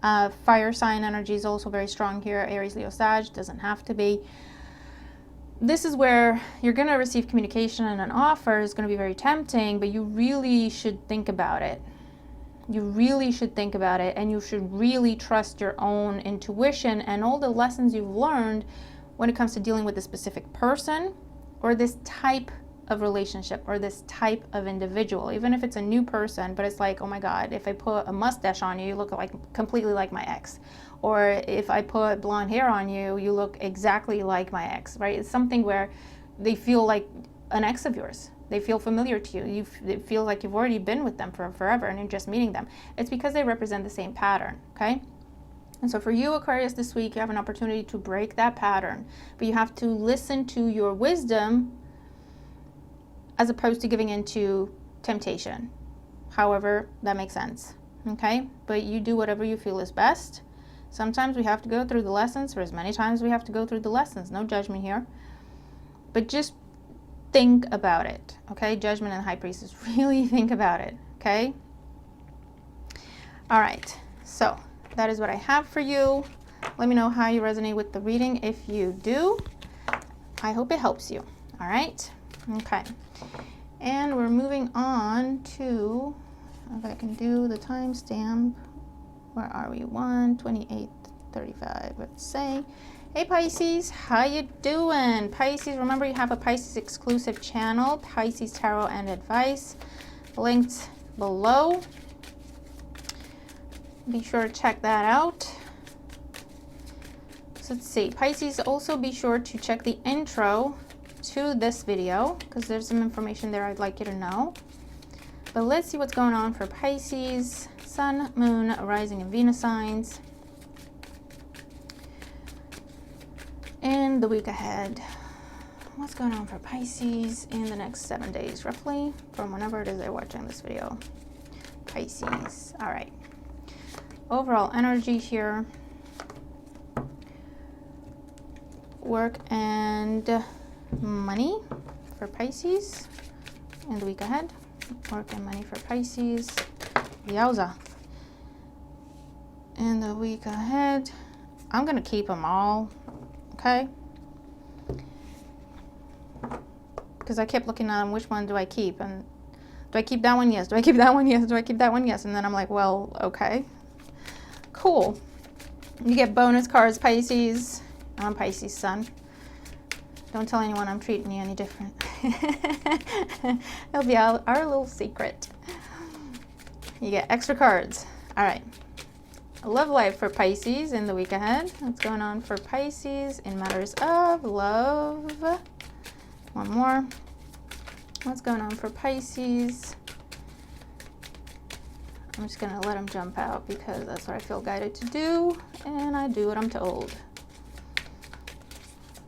Fire sign energy is also very strong here. Aries, Leo, Sag, doesn't have to be. This is where you're going to receive communication, and an offer is going to be very tempting, but you really should think about it. You really should think about it, and you should really trust your own intuition and all the lessons you've learned when it comes to dealing with a specific person or this type of relationship or this type of individual. Even if it's a new person, but it's like, oh my God, if I put a mustache on you, you look like completely like my ex. Or if I put blonde hair on you, you look exactly like my ex, right? It's something where they feel like an ex of yours. They feel familiar to you. It feels like you've already been with them for forever and you're just meeting them. It's because they represent the same pattern, okay? And so for you, Aquarius, this week, you have an opportunity to break that pattern. But you have to listen to your wisdom as opposed to giving into temptation. However, that makes sense, okay? But you do whatever you feel is best. Sometimes we have to go through the lessons, for as many times we have to go through the lessons. No judgment here. But just think about it, okay? Judgment and High Priestess, really think about it, okay? All right, so that is what I have for you. Let me know how you resonate with the reading. If you do, I hope it helps you, all right? Okay, and we're moving on to, if I can do the timestamp, where are we? 1:28:35, let's say. Hey Pisces, how you doing? Pisces, remember you have a Pisces exclusive channel, Pisces Tarot and Advice, linked below. Be sure to check that out. So let's see, Pisces, also be sure to check the intro to this video because there's some information there I'd like you to know. But let's see what's going on for Pisces, Sun, Moon, Rising, and Venus signs in the week ahead. What's going on for Pisces in the next 7 days, roughly, from whenever it is they're watching this video? Pisces. All right. Overall energy here. Work and money for Pisces in the week ahead. Work and money for Pisces. Yowza. In the week ahead. I'm going to keep them all. Okay. Because I kept looking at them, which one do I keep? And do I keep that one? Yes. Do I keep that one? Yes. Do I keep that one? Yes. And then I'm like, well, okay. Cool. You get bonus cards, Pisces. I'm Pisces sun. Don't tell anyone I'm treating you any different. It'll be our little secret. You get extra cards. All right. Love life for Pisces in the week ahead. What's going on for Pisces in matters of love? One more. What's going on for Pisces? I'm just going to let them jump out because that's what I feel guided to do, and I do what I'm told.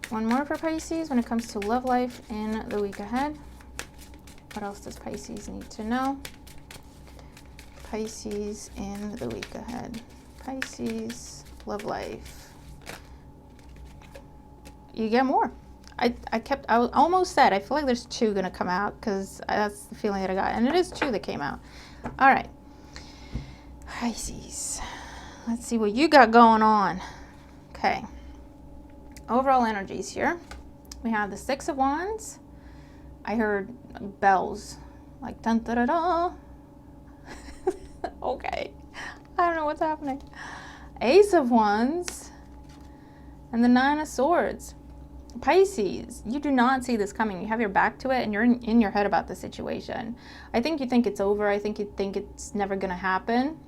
One more for Pisces when it comes to love life in the week ahead. What else does Pisces need to know? Pisces in the week ahead. Pisces, love life. You get more. I almost said, I feel like there's two going to come out because that's the feeling that I got. And it is two that came out. All right. Pisces. Let's see what you got going on. Okay. Overall energies here. We have the Six of Wands. I heard bells. Like dun da da da. Okay. I don't know what's happening. Ace of Wands. And the Nine of Swords. Pisces, you do not see this coming. You have your back to it and you're in your head about the situation. I think you think it's over. I think you think it's never going to happen.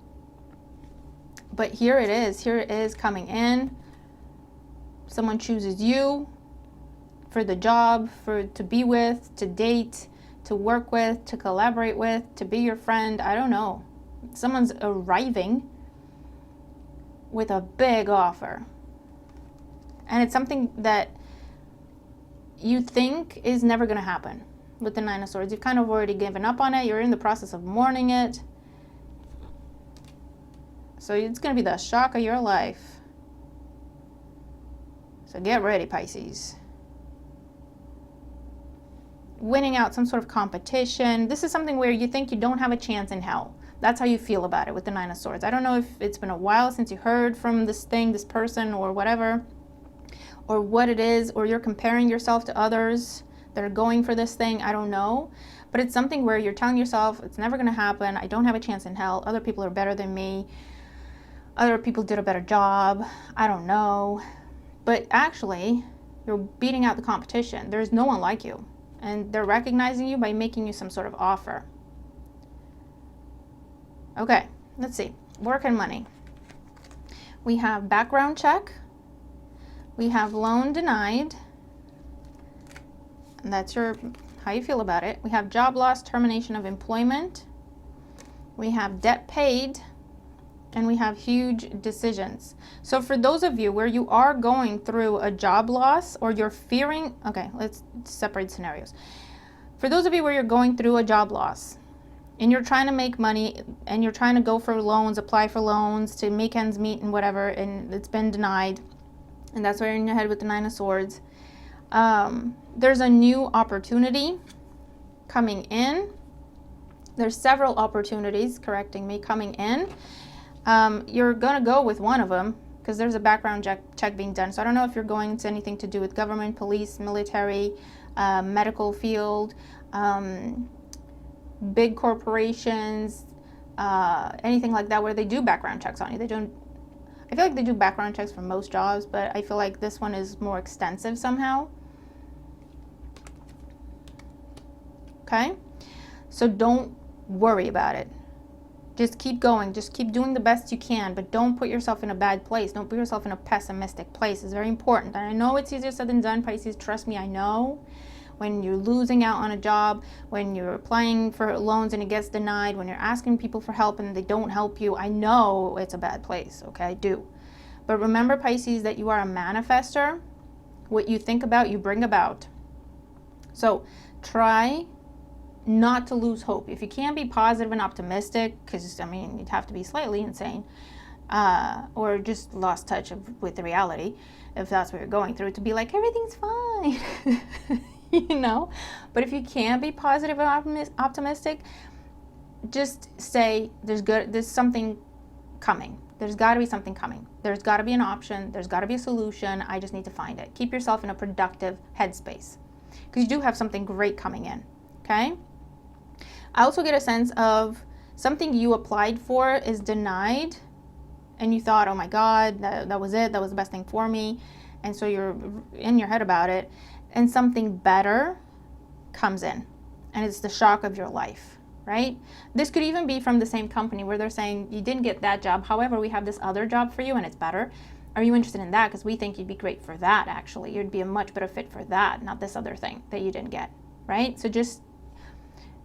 But here it is. Here it is coming in. Someone chooses you for the job, to be with, to date, to work with, to collaborate with, to be your friend. I don't know. Someone's arriving with a big offer. And it's something that you think is never going to happen with the Nine of Swords. You've kind of already given up on it. You're in the process of mourning it. So it's going to be the shock of your life. So get ready, Pisces. Winning out some sort of competition. This is something where you think you don't have a chance in hell. That's how you feel about it with the Nine of Swords. I don't know if it's been a while since you heard from this thing, this person, or whatever, or what it is, or you're comparing yourself to others that are going for this thing. I don't know. But it's something where you're telling yourself, it's never going to happen. I don't have a chance in hell. Other people are better than me. Other people did a better job. I don't know. But actually, you're beating out the competition. There's no one like you. And they're recognizing you by making you some sort of offer. Okay, let's see. Work and money. We have background check. We have loan denied. And that's how you feel about it. We have job loss, termination of employment. We have debt paid. And we have huge decisions. So for those of you where you are going through a job loss or you're fearing, okay, let's separate scenarios. For those of you where you're going through a job loss and you're trying to make money and you're trying to go for loans, apply for loans to make ends meet and whatever, and it's been denied, and that's why you're in your head with the Nine of Swords. There's a new opportunity coming in. There's several opportunities, correcting me, coming in. You're going to go with one of them because there's a background check being done. So I don't know if you're going to anything to do with government, police, military, medical field, big corporations, anything like that where they do background checks on you. They don't. I feel like they do background checks for most jobs, but I feel like this one is more extensive somehow. Okay? So don't worry about it. Just keep going. Just keep doing the best you can, but don't put yourself in a bad place. Don't put yourself in a pessimistic place. It's very important. And I know it's easier said than done, Pisces. Trust me, I know. When you're losing out on a job, when you're applying for loans and it gets denied, when you're asking people for help and they don't help you, I know it's a bad place, okay? I do. But remember, Pisces, that you are a manifester. What you think about, you bring about. So try not to lose hope. If you can't be positive and optimistic, because I mean, you'd have to be slightly insane, or just lost touch with the reality, if that's what you're going through, to be like, everything's fine, you know? But if you can't be positive and optimistic, just say, there's something coming. There's got to be something coming. There's got to be an option. There's got to be a solution. I just need to find it. Keep yourself in a productive headspace, because you do have something great coming in, okay? I also get a sense of something you applied for is denied, and you thought, oh my God, that was it. That was the best thing for me. And so you're in your head about it, and something better comes in, and it's the shock of your life, right? This could even be from the same company where they're saying, you didn't get that job. However, we have this other job for you and it's better. Are you interested in that? Because we think you'd be great for that, actually. You'd be a much better fit for that, not this other thing that you didn't get, right? So just,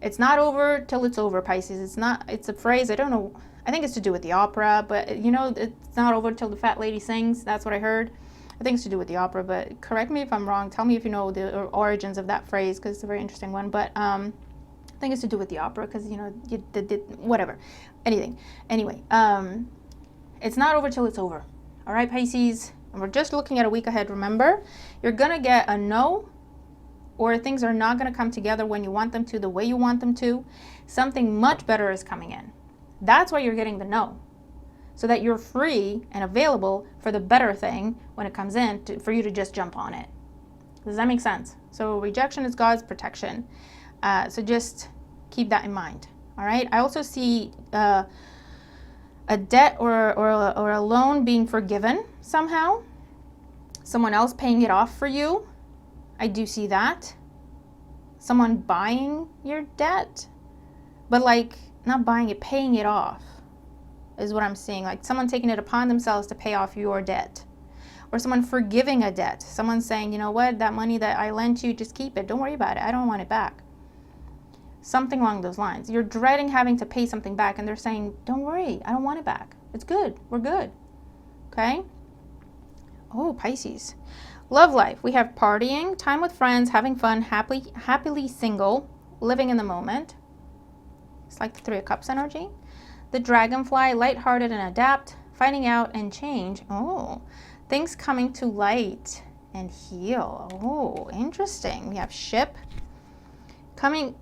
it's not over till it's over, Pisces. It's a phrase, I don't know, I think it's to do with the opera, but you know, it's not over till the fat lady sings. That's what I heard. I think it's to do with the opera, but correct me if I'm wrong. Tell me if you know the origins of that phrase, because it's a very interesting one. But I think it's to do with the opera, because, you know, you did whatever. Anyway, it's not over till it's over. All right, Pisces? And we're just looking at a week ahead. Remember, you're going to get a no, or things are not going to come together when you want them to, the way you want them to. Something much better is coming in. That's why you're getting the no, so that you're free and available for the better thing when it comes in, for you to just jump on it. Does that make sense? So rejection is God's protection. So just keep that in mind. All right. I also see a debt or a loan being forgiven somehow. Someone else paying it off for you. I do see that. Someone buying your debt, but like not buying it, paying it off is what I'm seeing. Like someone taking it upon themselves to pay off your debt, or someone forgiving a debt. Someone saying, you know what, that money that I lent you, just keep it. Don't worry about it. I don't want it back. Something along those lines. You're dreading having to pay something back, and they're saying, don't worry, I don't want it back. It's good. We're good. Okay? Oh, Pisces. Love life. We have partying, time with friends, having fun, happily single, living in the moment. It's like the Three of Cups energy. The dragonfly, lighthearted and adapt, finding out and change. Oh, things coming to light and heal. Oh, interesting. We have ship, coming,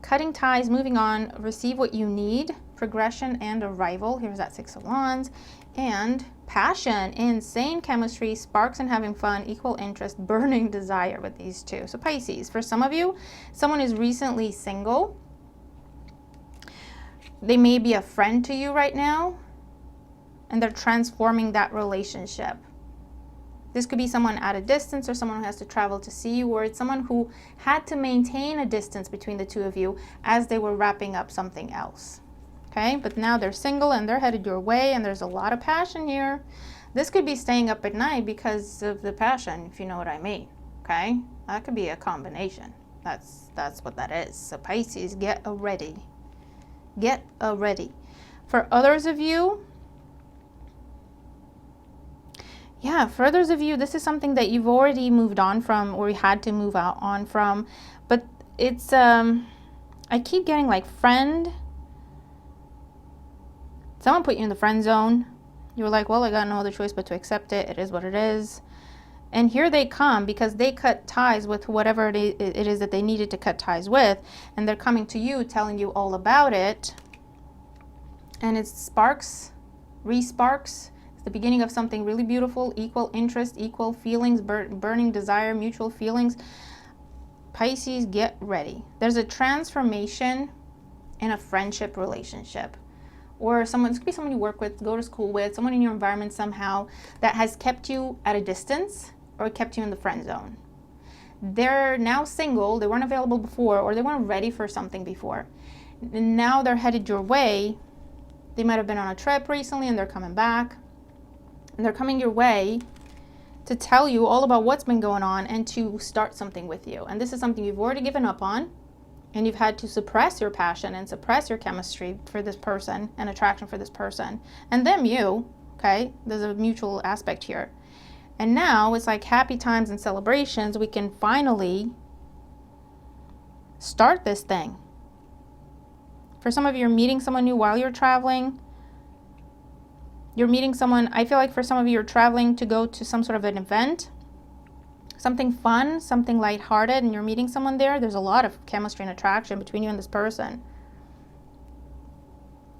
cutting ties, moving on, receive what you need, progression and arrival. Here's that Six of Wands. And passion, insane chemistry, sparks and having fun, equal interest, burning desire with these two. So Pisces, for some of you, someone is recently single. They may be a friend to you right now, and they're transforming that relationship. This could be someone at a distance, or someone who has to travel to see you, or it's someone who had to maintain a distance between the two of you as they were wrapping up something else. Okay, but now they're single and they're headed your way, and there's a lot of passion here. This could be staying up at night because of the passion, if you know what I mean. Okay, that could be a combination. That's what that is. So Pisces, get ready. Get ready. For others of you, this is something that you've already moved on from, or you had to move on from. But it's, I keep getting like friend. Someone put you in the friend zone. You were like, well, I got no other choice but to accept it. It is what it is. And here they come because they cut ties with whatever it is that they needed to cut ties with. And they're coming to you, telling you all about it. And it's sparks, re-sparks. It's the beginning of something really beautiful. Equal interest, equal feelings, burning desire, mutual feelings. Pisces, get ready. There's a transformation in a friendship relationship. Or someone, this could be someone you work with, go to school with, someone in your environment somehow that has kept you at a distance or kept you in the friend zone. They're now single, they weren't available before, or they weren't ready for something before. And now they're headed your way. They might have been on a trip recently and they're coming back. And they're coming your way to tell you all about what's been going on and to start something with you. And this is something you've already given up on. And you've had to suppress your passion and suppress your chemistry for this person and attraction for this person. And them, you, okay? There's a mutual aspect here. And now it's like happy times and celebrations. We can finally Start this thing. For some of you, you're meeting someone new while you're traveling. You're meeting someone, I feel like for some of you, you're traveling to go to some sort of an event. Something fun, something lighthearted, and you're meeting someone there. There's a lot of chemistry and attraction between you and this person.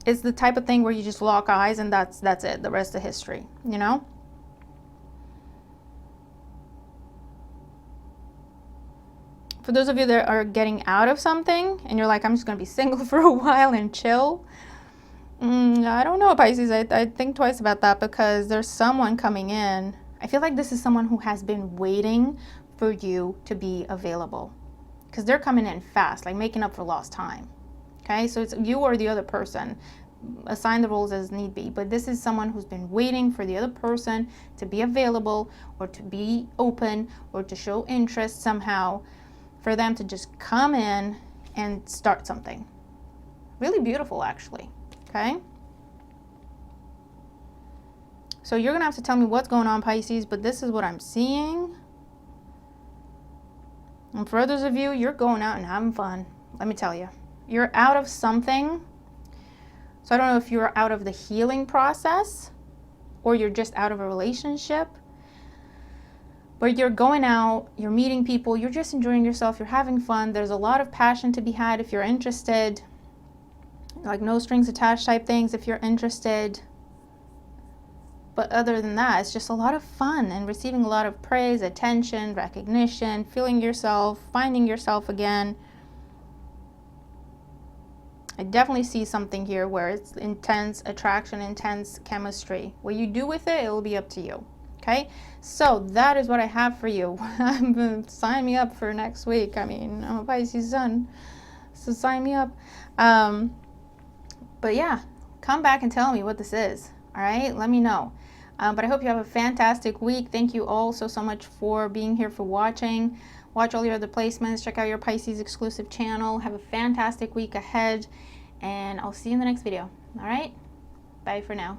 It's the type of thing where you just lock eyes and that's it. The rest of history, you know? For those of you that are getting out of something and you're like, I'm just going to be single for a while and chill. I don't know, Pisces. I think twice about that, because there's someone coming in. I feel like this is someone who has been waiting for you to be available, because they're coming in fast, like making up for lost time. Okay, so it's you or the other person. Assign the roles as need be, but this is someone who's been waiting for the other person to be available, or to be open, or to show interest somehow, for them to just come in and start something. Really beautiful, actually. Okay? So you're going to have to tell me what's going on, Pisces, but this is what I'm seeing. And for others of you, you're going out and having fun. Let me tell you. You're out of something. So I don't know if you're out of the healing process or you're just out of a relationship. But you're going out, you're meeting people, you're just enjoying yourself, you're having fun. There's a lot of passion to be had if you're interested. Like no strings attached type things if you're interested. But other than that, it's just a lot of fun and receiving a lot of praise, attention, recognition, feeling yourself, finding yourself again. I definitely see something here where it's intense attraction, intense chemistry. What you do with it, it will be up to you. Okay, so that is what I have for you. Sign me up for next week. I mean, I'm a Pisces sun, so sign me up. But yeah, come back and tell me what this is. All right, let me know. But I hope you have a fantastic week. Thank you all so much for being here, for watching. Watch all your other placements. Check out your Pisces exclusive channel. Have a fantastic week ahead, and I'll see you in the next video. All right, bye for now.